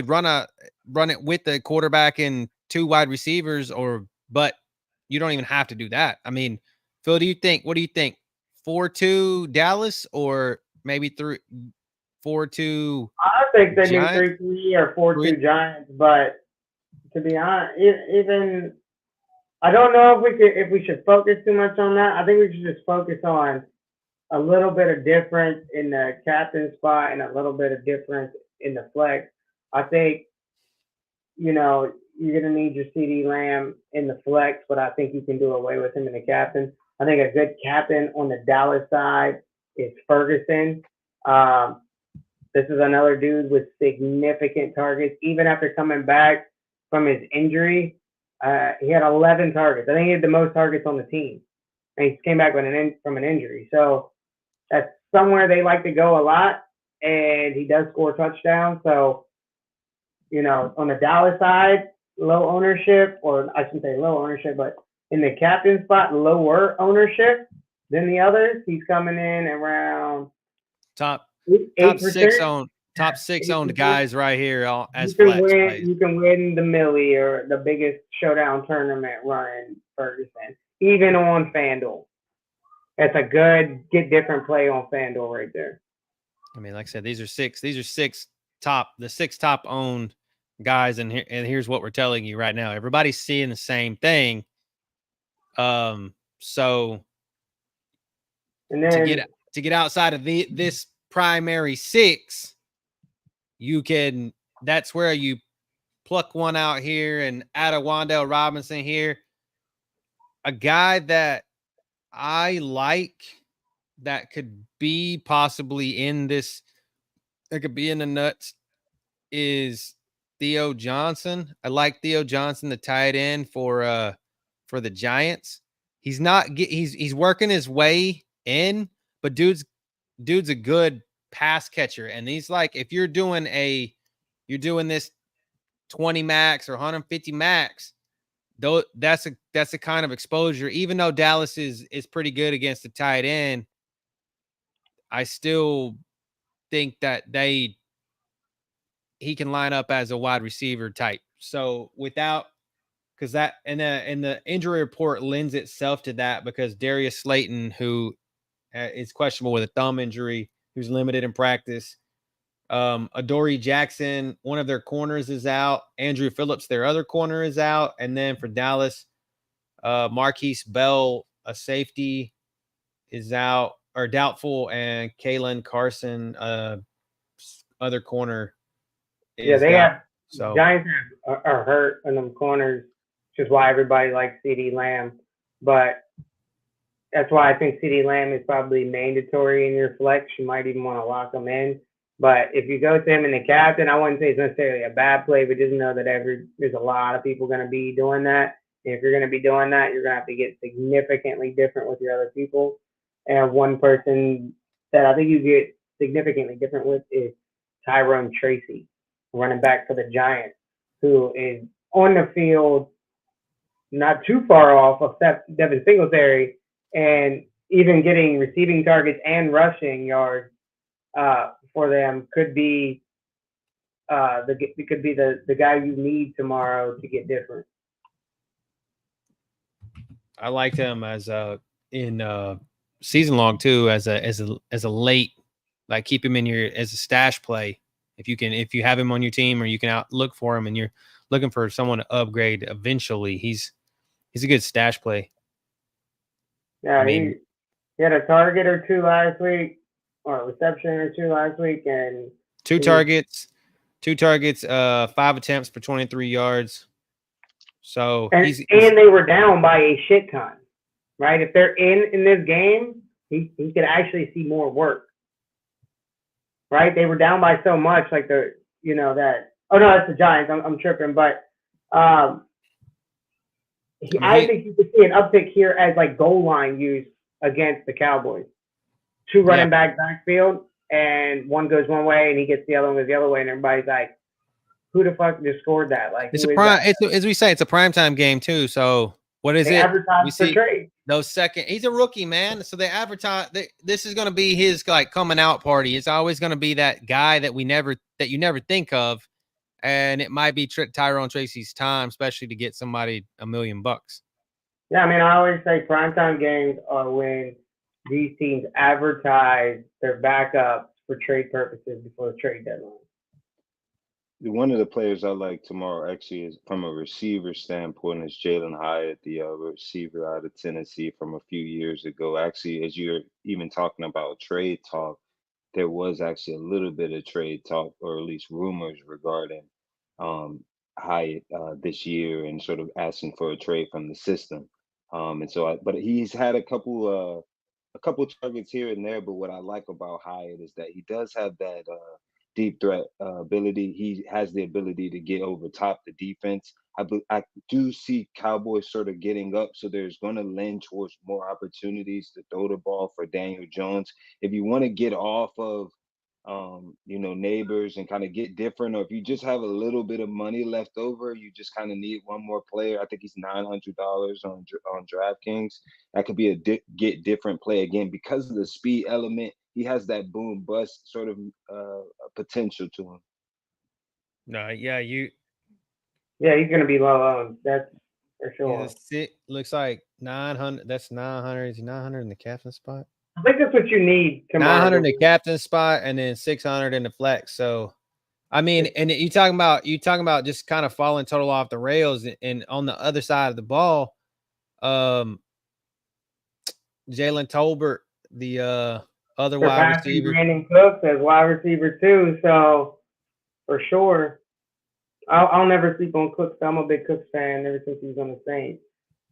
run it with the quarterback and 2 wide receivers, but you don't even have to do that. I mean, Phil, what do you think? 4-2 Dallas or maybe 4-2? I think they do Giants? 3-3 or 4-2 Giants, but to be honest, even I don't know if we should focus too much on that. I think we should just focus on a little bit of difference in the captain spot and a little bit of difference in the flex. I think, you're going to need your CD Lamb in the flex, but I think you can do away with him in the captain. I think a good captain on the Dallas side is Ferguson. This is another dude with significant targets. Even after coming back from his injury, he had 11 targets. I think he had the most targets on the team. And he came back from an injury. So that's somewhere they like to go a lot. And he does score touchdowns. So, on the Dallas side, low ownership, or I shouldn't say low ownership, but in the captain spot, lower ownership than the others. He's coming in around Top 8%. top six owned guys right here as flex plays. You can win the Millie or the biggest showdown tournament running Ferguson, even on FanDuel. That's a good get different play on FanDuel right there. I mean, like I said, these are six top owned guys, and here's what we're telling you right now. Everybody's seeing the same thing. So and then to get outside of this primary six, that's where you pluck one out here and add a Wan'Dale Robinson here. A guy that I like that could be possibly in this, that could be in the nuts, is Theo Johnson. I like Theo Johnson, the tight end for the Giants. He's working his way in, but dude's a good pass catcher. And he's like, if you're doing this 20 max or 150 max, though, that's a kind of exposure. Even though Dallas is pretty good against the tight end, I still think that he can line up as a wide receiver type. So because that and the injury report lends itself to that, because Darius Slayton, who is questionable with a thumb injury, who's limited in practice. Adoree Jackson, one of their corners, is out. Andrew Phillips, their other corner, is out. And then for Dallas, Marquise Bell, a safety, is out or doubtful, and Kalen Carson, other corner, is have Giants are hurt in them corners, which is why everybody likes CD Lamb. But that's why I think CD Lamb is probably mandatory in your flex. You might even want to lock him in. But if you go to him in the captain, I wouldn't say it's necessarily a bad play, but just know that there's a lot of people going to be doing that. And if you're going to be doing that, you're going to have to get significantly different with your other people. And one person that I think you get significantly different with is Tyrone Tracy, running back for the Giants, who is on the field not too far off of Devin Singletary, and even getting receiving targets and rushing yards for them could be the guy you need tomorrow to get different. I liked him as in season long too, as a late, like, keep him in as a stash play. If you have him on your team, or you can look for him and you're looking for someone to upgrade eventually, he's a good stash play. Yeah, he had a target or two last week, or a reception or two last week, and two targets, 5 attempts for 23 yards. So and they were down by a shit ton, right? If they're in this game, he could actually see more work, right? They were down by so much, like that. Oh no, that's the Giants. I'm tripping, but I think you could see an uptick here as like goal line use against the Cowboys. Two running backfield, and one goes one way and he gets the other one goes the other way, and everybody's like, who the fuck just scored that? Like, it's as we say, it's a primetime game too. So what is it? We see those he's a rookie, man. So they advertise this is going to be his like coming out party. It's always going to be that guy that you never think of. And it might be Tyrone Tracy's time, especially to get somebody $1 million. Yeah, I mean, I always say primetime games are when these teams advertise their backups for trade purposes before the trade deadline. One of the players I like tomorrow actually is from a receiver standpoint is Jalen Hyatt, the receiver out of Tennessee from a few years ago. Actually, as you're even talking about trade talk, there was actually a little bit of trade talk, or at least rumors regarding um, Hyatt this year, and sort of asking for a trade from the system. And so, but he's had a couple targets here and there. But what I like about Hyatt is that he does have that deep threat ability. He has the ability to get over top the defense. I do see Cowboys sort of getting up, so there's going to lend towards more opportunities to throw the ball for Daniel Jones. If you want to get off of neighbors and kind of get different, or if you just have a little bit of money left over, you just kind of need one more player. I think he's $900 on DraftKings. That could be a get different play again because of the speed element. He has that boom bust sort of potential to him. No, yeah, he's going to be low owned. That's for sure. Looks like 900. That's 900. Is he 900 in the captain spot? I think that's what you need tomorrow. 900 in the captain spot, and then 600 in the flex. So, I mean, and you talking about just kind of falling total off the rails, and on the other side of the ball, Jalen Tolbert, the other wide receiver, Brandon Cooks as wide receiver too. So, for sure, I'll never sleep on Cooks. I'm a big Cooks fan ever since he was on the Saints.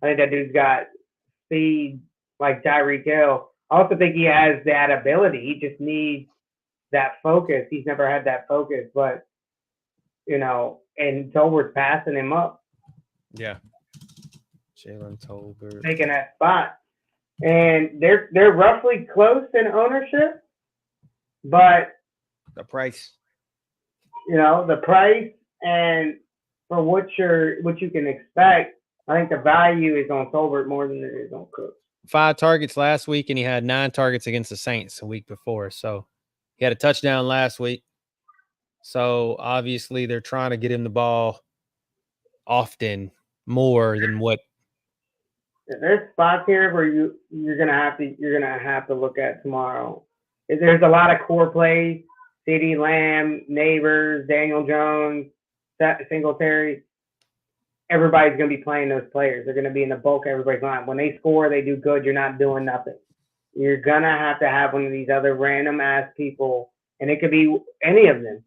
I think that dude's got speed like Tyreek Hill. I also think he has that ability. He just needs that focus. He's never had that focus, but and Tolbert's passing him up. Yeah, Jalen Tolbert taking that spot, and they're roughly close in ownership, but the price, the price, and for what you can expect, I think the value is on Tolbert more than it is on Cook. 5 targets last week, and he had 9 targets against the Saints a week before. So he had a touchdown last week. So obviously they're trying to get him the ball often, more than what. There's spots here where you're gonna have to look at tomorrow. There's a lot of core plays: CeeDee Lamb, Neighbors, Daniel Jones, Singletary. Everybody's going to be playing those players. They're going to be in the bulk of everybody's line. When they score, they do good. You're not doing nothing. You're going to have one of these other random-ass people, and it could be any of them.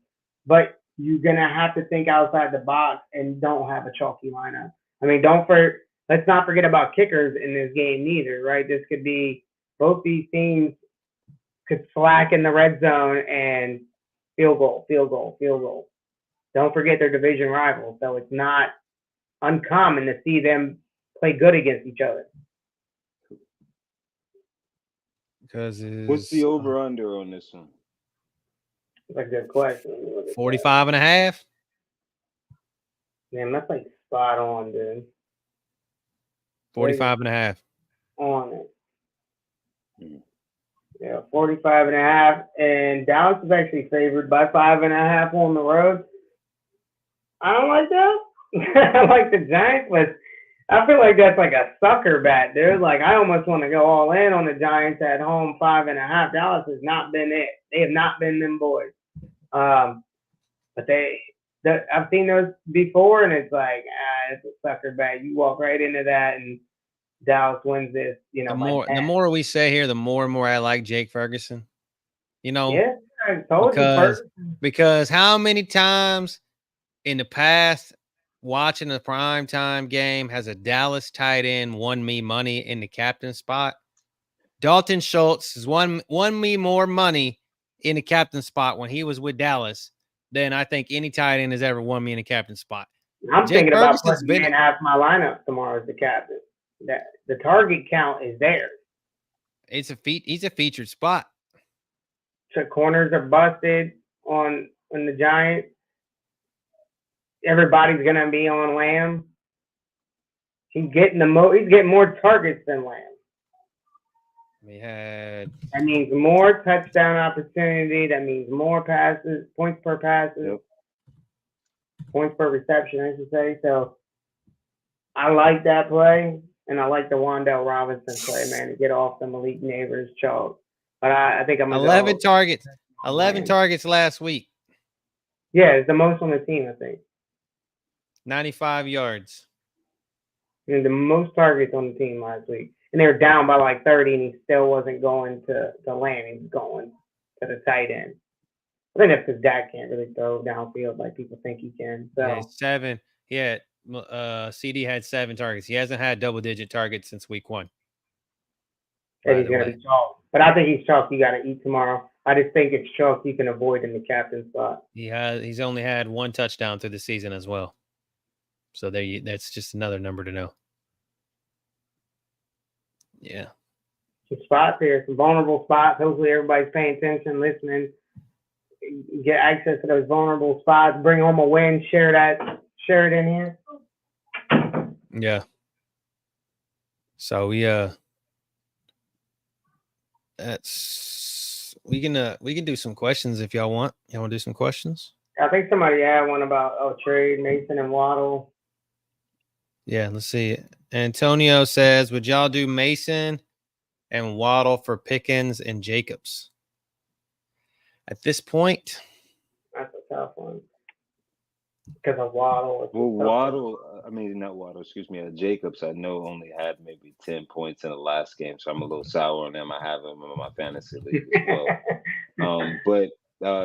But you're going to have to think outside the box and don't have a chalky lineup. I mean, let's not forget about kickers in this game neither, right? This could be both these teams could slack in the red zone and field goal. Don't forget their division rivals, so it's not uncommon to see them play good against each other. Because what's the over under on this one? That's a good question. 45.5. Man, that's like spot on, dude. 45.5 on it. Yeah, 45.5, and Dallas is actually favored by 5.5 on the road. I don't like that. I like the Giants, but I feel like that's like a sucker bet, dude. Like, I almost want to go all in on the Giants at home, 5.5. Dallas has not been it. They have not been them boys. But I've seen those before, and it's like, it's a sucker bet. You walk right into that, and Dallas wins this. The more we say here, the more and more I like Jake Ferguson. Yeah, I told you. Because how many times in the past, watching a primetime game, has a Dallas tight end won me money in the captain spot? Dalton Schultz has won me more money in the captain spot when he was with Dallas than I think any tight end has ever won me in the captain spot. I'm thinking about putting him in half my lineup tomorrow as the captain. The target count is there. He's a featured spot. So corners are busted on the Giants. Everybody's gonna be on Lamb. He's getting more targets than Lamb. That means more touchdown opportunity. That means more passes, points per passes, points per reception, I should say. So I like that play. and I like the Wandale Robinson play, man, to get off the Malik Neighbors choke. But I think I'm gonna 11 go targets. 11 Miami. targets last week. Yeah, it's the most on the team, I think. 95 yards. And the most targets on the team last week. And they were down by like 30, and he still wasn't going to land. He was going to the tight end. I think that's because Dak can't really throw downfield like people think he can. So Yeah, 7. Yeah, CD had 7 targets. He hasn't had double-digit targets since week 1. and he's gonna be chalk. But I think he's chalk you gotta eat tomorrow. I just think it's chalk you can avoid in the captain spot. He's only had 1 touchdown through the season as well. So that's just another number to know. Yeah. Some spots here, some vulnerable spots. Hopefully everybody's paying attention, listening. Get access to those vulnerable spots. Bring home a win. Share it in here. Yeah. So we can do some questions if y'all want. Y'all want to do some questions? I think somebody had one about trade Mason and Waddle. Yeah, let's see. Antonio says, would y'all do Mason and Waddle for Pickens and Jacobs? At this point, that's a tough one. Because of Waddle. Well, Waddle, not Waddle, excuse me. Jacobs, I know only had maybe 10 points in the last game, so I'm a little sour on him. I have him in my fantasy league as well. But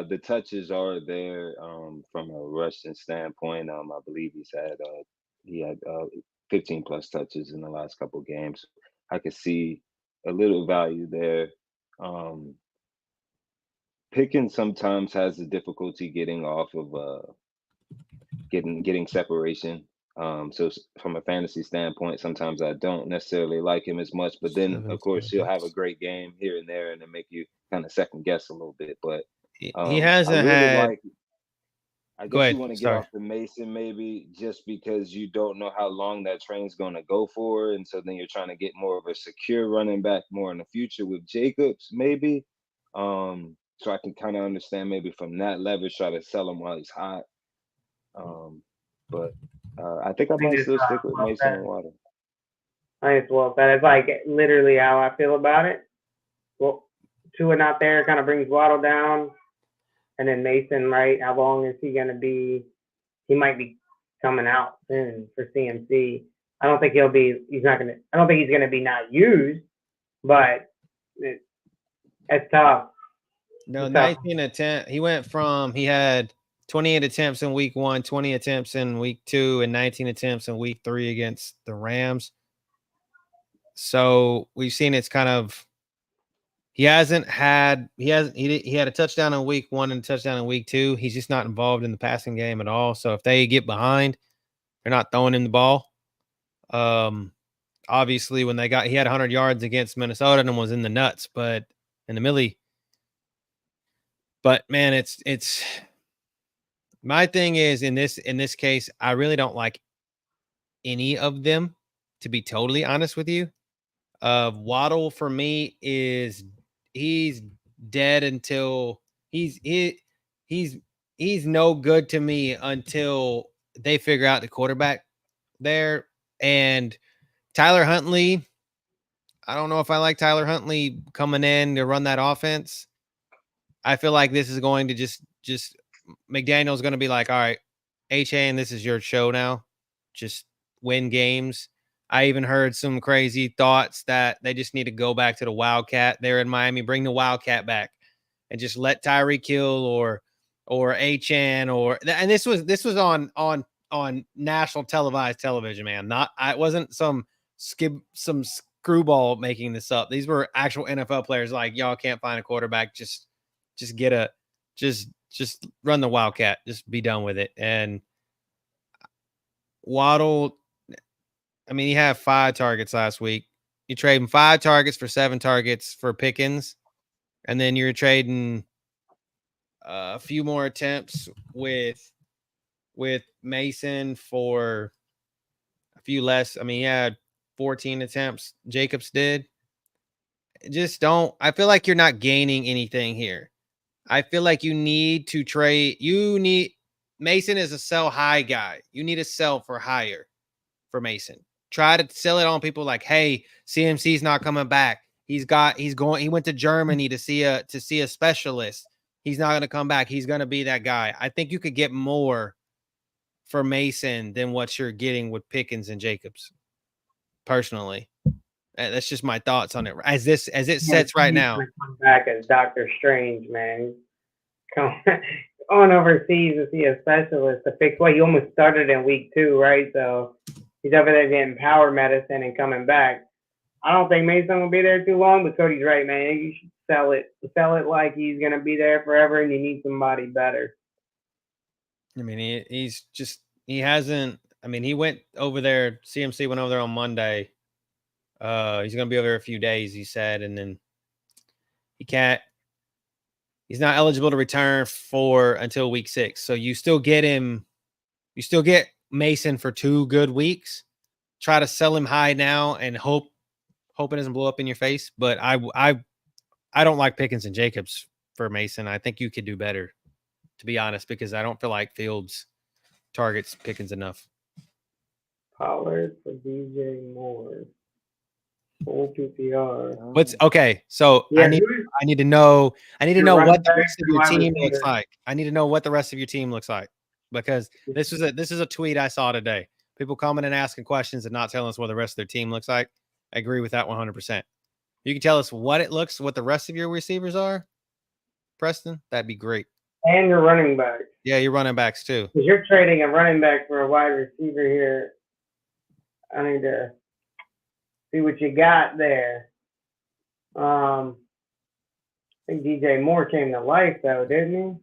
the touches are there from a rushing standpoint. I believe he had 15 plus touches in the last couple of games. I could see a little value there. Pickens sometimes has the difficulty getting off of getting separation. So from a fantasy standpoint, sometimes I don't necessarily like him as much. But then, of course, he'll have a great game here and there, and then make you kind of second guess a little bit. But he hasn't had. I guess you want to get off the Mason maybe just because you don't know how long that train's going to go for. And so then you're trying to get more of a secure running back more in the future with Jacobs, maybe. So I can kind of understand maybe from that leverage, try to sell him while he's hot. But I think I might still stick with Mason and Waddle. I think it's well said. It's like literally how I feel about it. Well, Tua not there kind of brings Waddle down. And then Mason, right? How long is he going to be? He might be coming out soon for CMC. I don't think he's going to be not used, but it's tough. No, 19 attempt. He had 28 attempts in week 1, 20 attempts in week 2, and 19 attempts in week 3 against the Rams. So we've seen it's kind of. He had a touchdown in week 1 and a touchdown in week 2. He's just not involved in the passing game at all. So if they get behind, they're not throwing him the ball. Obviously when he had 100 yards against Minnesota and was in the nuts, but in the Millie. But man, it's my thing is in this case, I really don't like any of them, to be totally honest with you. Waddle for me he's dead until he's no good to me until they figure out the quarterback there. And Tyler Huntley, I don't know if I like Tyler Huntley coming in to run that offense. I feel like this is going to just McDaniel's going to be like, all right, HA, this is your show now. Just win games. I even heard some crazy thoughts that they just need to go back to the Wildcat there in Miami, bring the Wildcat back and just let Tyreek Hill or HN and this was on national televised television, man. I wasn't some screwball making this up. These were actual NFL players like, y'all can't find a quarterback. Just run the Wildcat. Just be done with it. And Waddle, he had 5 targets last week. You trade him 5 targets for 7 targets for Pickens. And then you're trading a few more attempts with Mason for a few less. He had 14 attempts. Jacobs did. I feel like you're not gaining anything here. I feel like you need to trade. Mason is a sell high guy. You need to sell for higher for Mason. try to sell it on people like, hey, CMC's not coming back. He went to Germany to see a specialist. He's not going to come back. He's going to be that guy. I think you could get more for Mason than what you're getting with Pickens and Jacobs. Personally, that's just my thoughts on it. As it sets right now. Come back as Dr. Strange, man. Come on overseas to see a specialist to fix what he almost started in week 2, right? So he's over there getting power medicine and coming back. I don't think Mason will be there too long, but Cody's right, man. You should sell it like he's gonna be there forever, and you need somebody better. I mean, he hasn't. I mean, he went over there. CMC went over there on Monday. He's gonna be over there a few days, he said, and then he's not eligible to return until week 6. So you still get him. You still get Mason for 2 good weeks. Try to sell him high now and hope it doesn't blow up in your face. But I don't like Pickens and Jacobs for Mason. I think you could do better, to be honest, because I don't feel like Fields targets Pickens enough. Pollard for DJ Moore. Full PPR. What's okay? So yeah, I need to know what the rest of your team looks like. I need to know what the rest of your team looks like, because this is a tweet I saw today. People coming and asking questions and not telling us what the rest of their team looks like. I agree with that 100%. You can tell us what the rest of your receivers are, Preston. That'd be great. And your running back. Yeah, your running backs too. Because you're trading a running back for a wide receiver here. I need to see what you got there. I think DJ Moore came to life though, didn't he?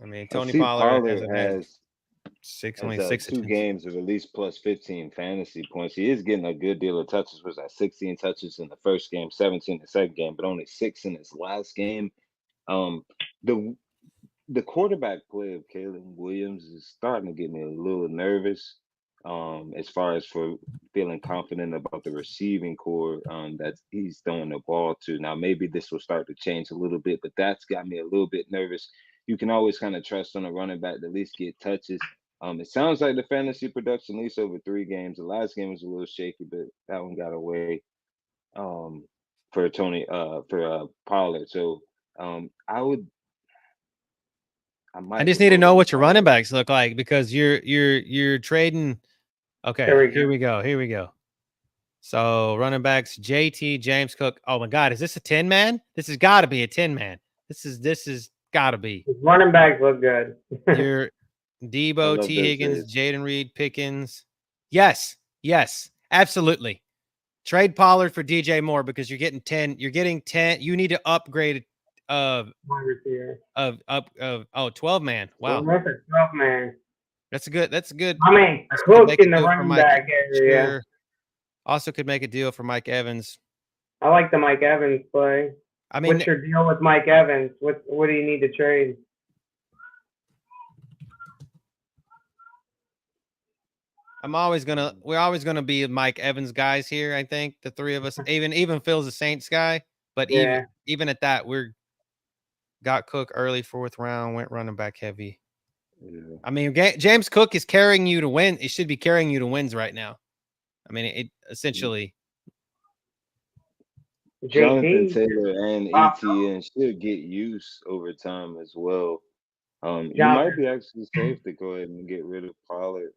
I mean, Tony Pollard has 2 games of at least plus 15 fantasy points. He is getting a good deal of touches. Was that 16 touches in the first game, 17 in the second game, but only 6 in his last game. The quarterback play of Caleb Williams is starting to get me a little nervous. As far as for feeling confident about the receiving core that he's throwing the ball to. Now, maybe this will start to change a little bit, but that's got me a little bit nervous. You can always kind of trust on a running back to at least get touches. It sounds like the fantasy production, at least over 3 games. The last game was a little shaky, but that one got away for Pollard. So I just need to know what your running backs look like, because you're trading. Okay, here we go. So running backs, JT, James Cook. Oh my God, is this a 10-man? This has got to be a 10-man. This is got to be. His running backs look good. Your Debo, T. Higgins, Jaden Reed, Pickens. Yes, absolutely. Trade Pollard for DJ Moore, because you're getting 10. You're getting 10. You need to upgrade 12-man. Wow. That's a 12-man. That's good. I mean, Cook in the running back area. Sure. Also could make a deal for Mike Evans. I like the Mike Evans play. I mean, what's your deal with Mike Evans? What do you need to trade? We're always gonna be Mike Evans guys here. I think the 3 of us, even Phil's a Saints guy, but even at that, got Cook early 4th round, went running back heavy. Yeah. I mean, James Cook is carrying you to win. It should be carrying you to wins right now. I mean, it essentially. Jonathan Taylor and ETN should get use over time as well. You might be actually safe to go ahead and get rid of Pollard.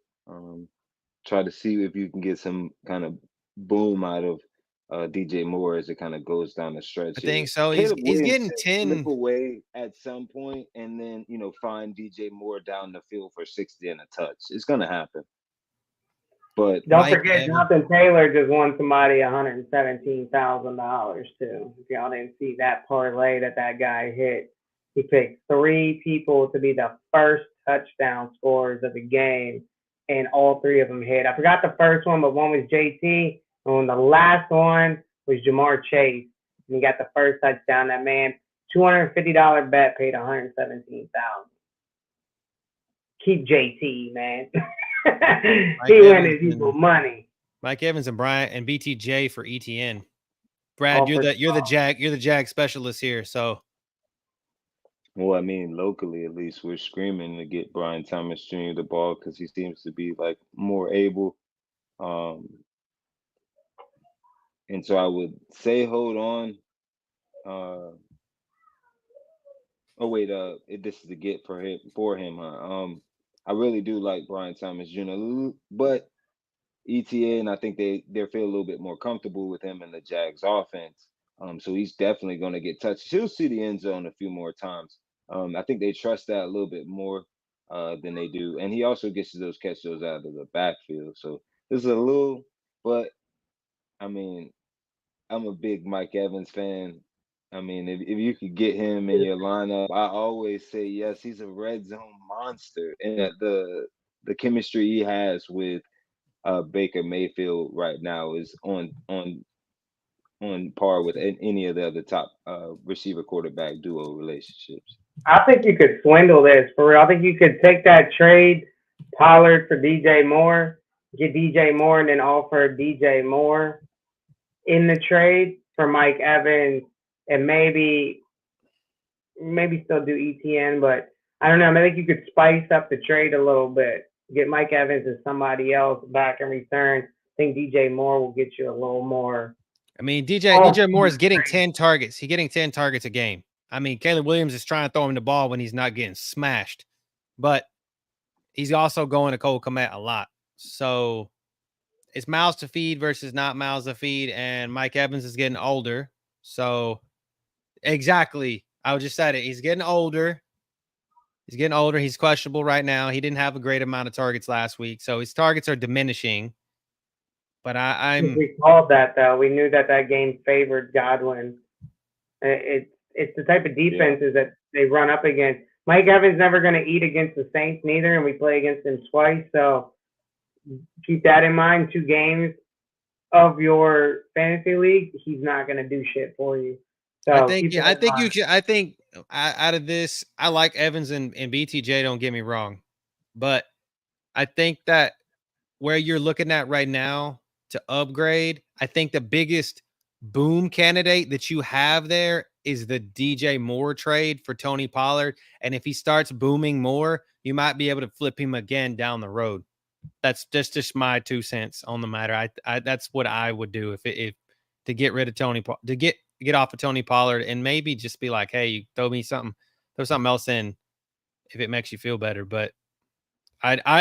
Try to see if you can get some kind of boom out of DJ Moore as it kind of goes down the stretch. I think so. He's getting 10 slip away at some point, and then find DJ Moore down the field for 60 and a touch. It's gonna happen. But don't forget, Jonathan Taylor just won somebody $117,000 too. If y'all didn't see that parlay that guy hit, he picked 3 people to be the first touchdown scorers of the game, and all 3 of them hit. I forgot the first one, but one was JT, and the last one was Jamar Chase, and he got the first touchdown. That man, $250 bet, paid $117,000. Keep JT, man. He winning people money. Mike Evans and Bryant and BTJ for ETN. Brad, you're the Jag specialist here, so Well, I mean, locally at least, we're screaming to get Brian Thomas Jr. the ball because he seems to be like more able. Um, and so I would say hold on. Uh, oh wait, this is the get for him, huh? I really do like Brian Thomas Jr. But ETA, I think they feel a little bit more comfortable with him in the Jags offense. So he's definitely going to get touched. He'll see the end zone a few more times. I think they trust that a little bit more than they do, and he also gets to catch those out of the backfield. So there's a little, but I mean, I'm a big Mike Evans fan. I mean, if you could get him in your lineup, I always say yes. He's a red zone monster, and the chemistry he has with Baker Mayfield right now is on par with any of the other top receiver quarterback duo relationships. I think you could swindle this for real. I think you could take that trade Pollard for DJ Moore, get DJ Moore, and then offer DJ Moore in the trade for Mike Evans, and maybe still do ETN, but I don't know. I think you could spice up the trade a little bit. Get Mike Evans and somebody else back in return. I think DJ Moore will get you a little more. I mean, DJ Moore is getting 10 targets. He's getting 10 targets a game. I mean, Caleb Williams is trying to throw him the ball when he's not getting smashed, but he's also going to Cole Kmet a lot. So it's mouths to feed versus not mouths to feed, and Mike Evans is getting older. So exactly, I just said it. He's getting older. He's questionable right now. He didn't have a great amount of targets last week, so his targets are diminishing. But We called that though. We knew that game favored Godwin. It's the type of defenses that they run up against. Mike Evans never going to eat against the Saints neither, and we play against them twice. So keep that in mind. 2 games of your fantasy league, he's not going to do shit for you. So I think out of this, I like Evans and BTJ. Don't get me wrong, but I think that where you're looking at right now to upgrade, I think the biggest boom candidate that you have there is the DJ Moore trade for Tony Pollard. And if he starts booming more, you might be able to flip him again down the road. That's just my 2 cents on the matter. I that's what I would do if to get rid of to get off of Tony Pollard, and maybe just be like, hey, you throw something else in if it makes you feel better. But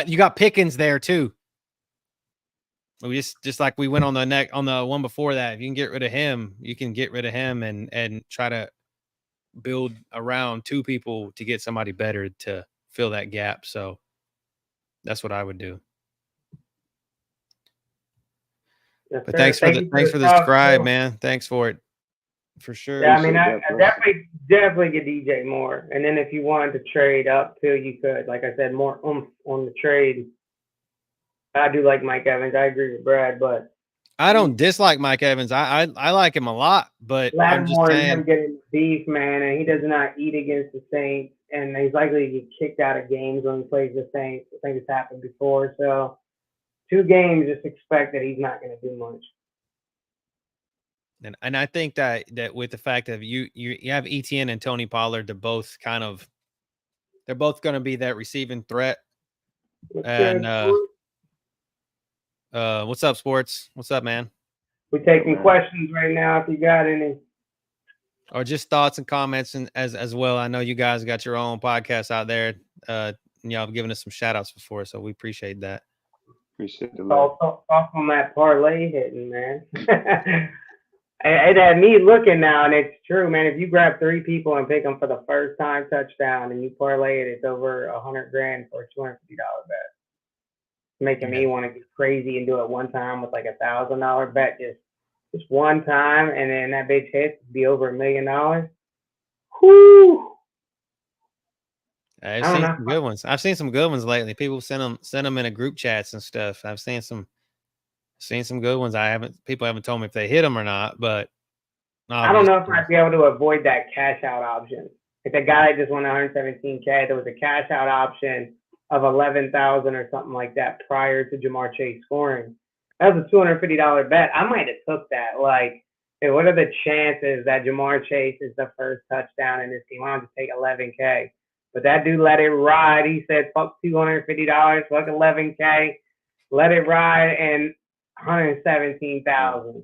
you got Pickens there too. We just like we went on the one before that. If you can get rid of him, you can get rid of him and try to build around 2 people to get somebody better to fill that gap. So that's what I would do. Yes, but sir. thanks for the subscribe, man. Thanks for it. For sure. Yeah, I mean, I definitely get DJ Moore. And then if you wanted to trade up too, you could. Like I said, more on the trade. I do like Mike Evans. I agree with Brad, but I don't dislike Mike Evans. I like him a lot, but I'm just saying, him getting beef, man, and he does not eat against the Saints, and he's likely to get kicked out of games when he plays the Saints. I think it's happened before. So 2 games, just expect that he's not going to do much. And I think that with the fact that you have ETN and Tony Pollard, they're both going to be that receiving threat. What's up, Sports? What's up, man? We're taking questions right now if you got any. Or just thoughts and comments and as well. I know you guys got your own podcast out there. Y'all have given us some shout outs before, so we appreciate that. Appreciate the love. Off on that parlay hitting, man. It had me looking now, and it's true, man. If you grab 3 people and pick them for the first time touchdown and you parlay it, it's over $100,000 for a $250 bet. Making me want to get crazy and do it one time with like $1,000 bet, just one time, and then that bitch hits, be over $1 million. Whoo! I've seen some good ones. I've seen some good ones lately. People send them in a group chats and stuff. I've seen some good ones. People haven't told me if they hit them or not, but I don't know if I'd be able to avoid that cash out option. If the guy just won $117K, there was a cash out option of 11,000 or something like that prior to Jamar Chase scoring. That was a $250 bet. I might have took that. Like, Hey, what are the chances that Jamar Chase is the first touchdown in this game? I want to take $11K. But that dude let it ride. He said, fuck $250, fuck $11K. Let it ride, and $117,000.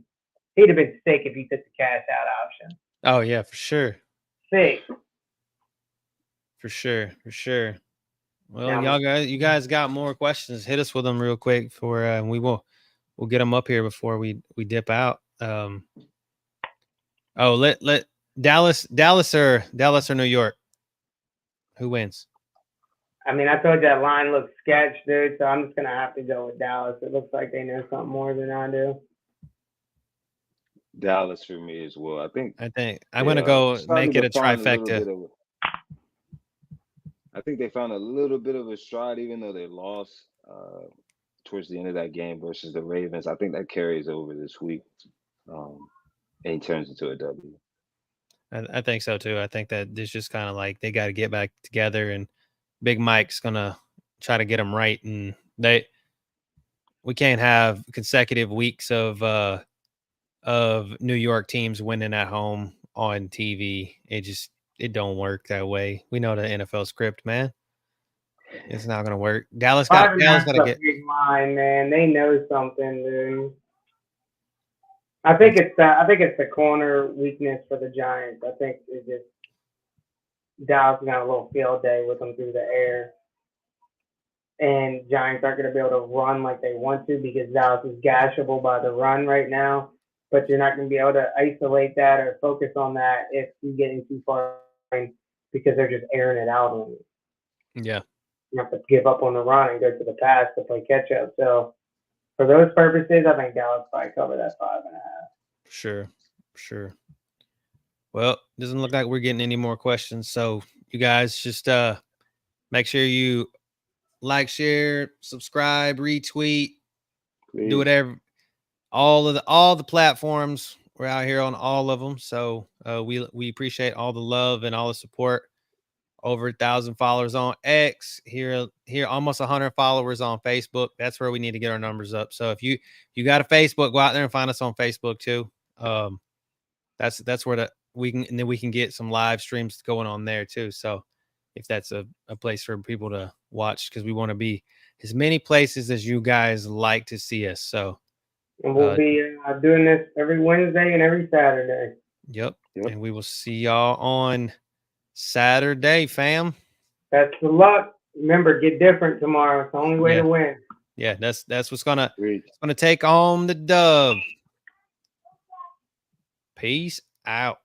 He'd have been sick if he took the cash out option. Oh yeah, for sure. Sick. For sure. Well, Now, you guys got more questions? Hit us with them real quick for and we'll get them up here before we dip out. Let Dallas or New York. Who wins? I mean, I told you that line looks sketch, dude, so I'm just going to have to go with Dallas. It looks like they know something more than I do. Dallas for me as well. I think I'm gonna go starting make it to a find a little trifecta. bit of I think they found a little bit of a stride, even though they lost towards the end of that game versus the Ravens. I think that carries over this week and turns into a W. I think so too. I think that this just kind of like they got to get back together, and Big Mike's gonna try to get them right. And we can't have consecutive weeks of New York teams winning at home on TV. It don't work that way. We know the NFL script, man. It's not gonna work. Dallas got to get big line, man. They know something, dude. I think it's the corner weakness for the Giants. I think it's just Dallas got a little field day with them through the air, and Giants aren't going to be able to run like they want to because Dallas is gashable by the run right now. But you're not going to be able to isolate that or focus on that if you're getting too far in because they're just airing it out on you. Yeah. You have to give up on the run and go to the pass to play catch up. So for those purposes, I think Dallas probably cover that 5.5. Sure. Well, doesn't look like we're getting any more questions. So you guys just make sure you like, share, subscribe, retweet, Please. do whatever. All the platforms. We're out here on all of them. So we appreciate all the love and all the support. Over 1,000 followers on X, here almost 100 followers on Facebook. That's where we need to get our numbers up. So if you got a Facebook, go out there and find us on Facebook too. That's where we can get some live streams going on there too. So if that's a place for people to watch, because we want to be as many places as you guys like to see us. So and we'll be doing this every Wednesday and every Saturday. Yep. And we will see y'all on Saturday, fam. Best of luck. Remember, get different tomorrow. It's the only way to win. Yeah, that's what's gonna take on the dub. Peace out.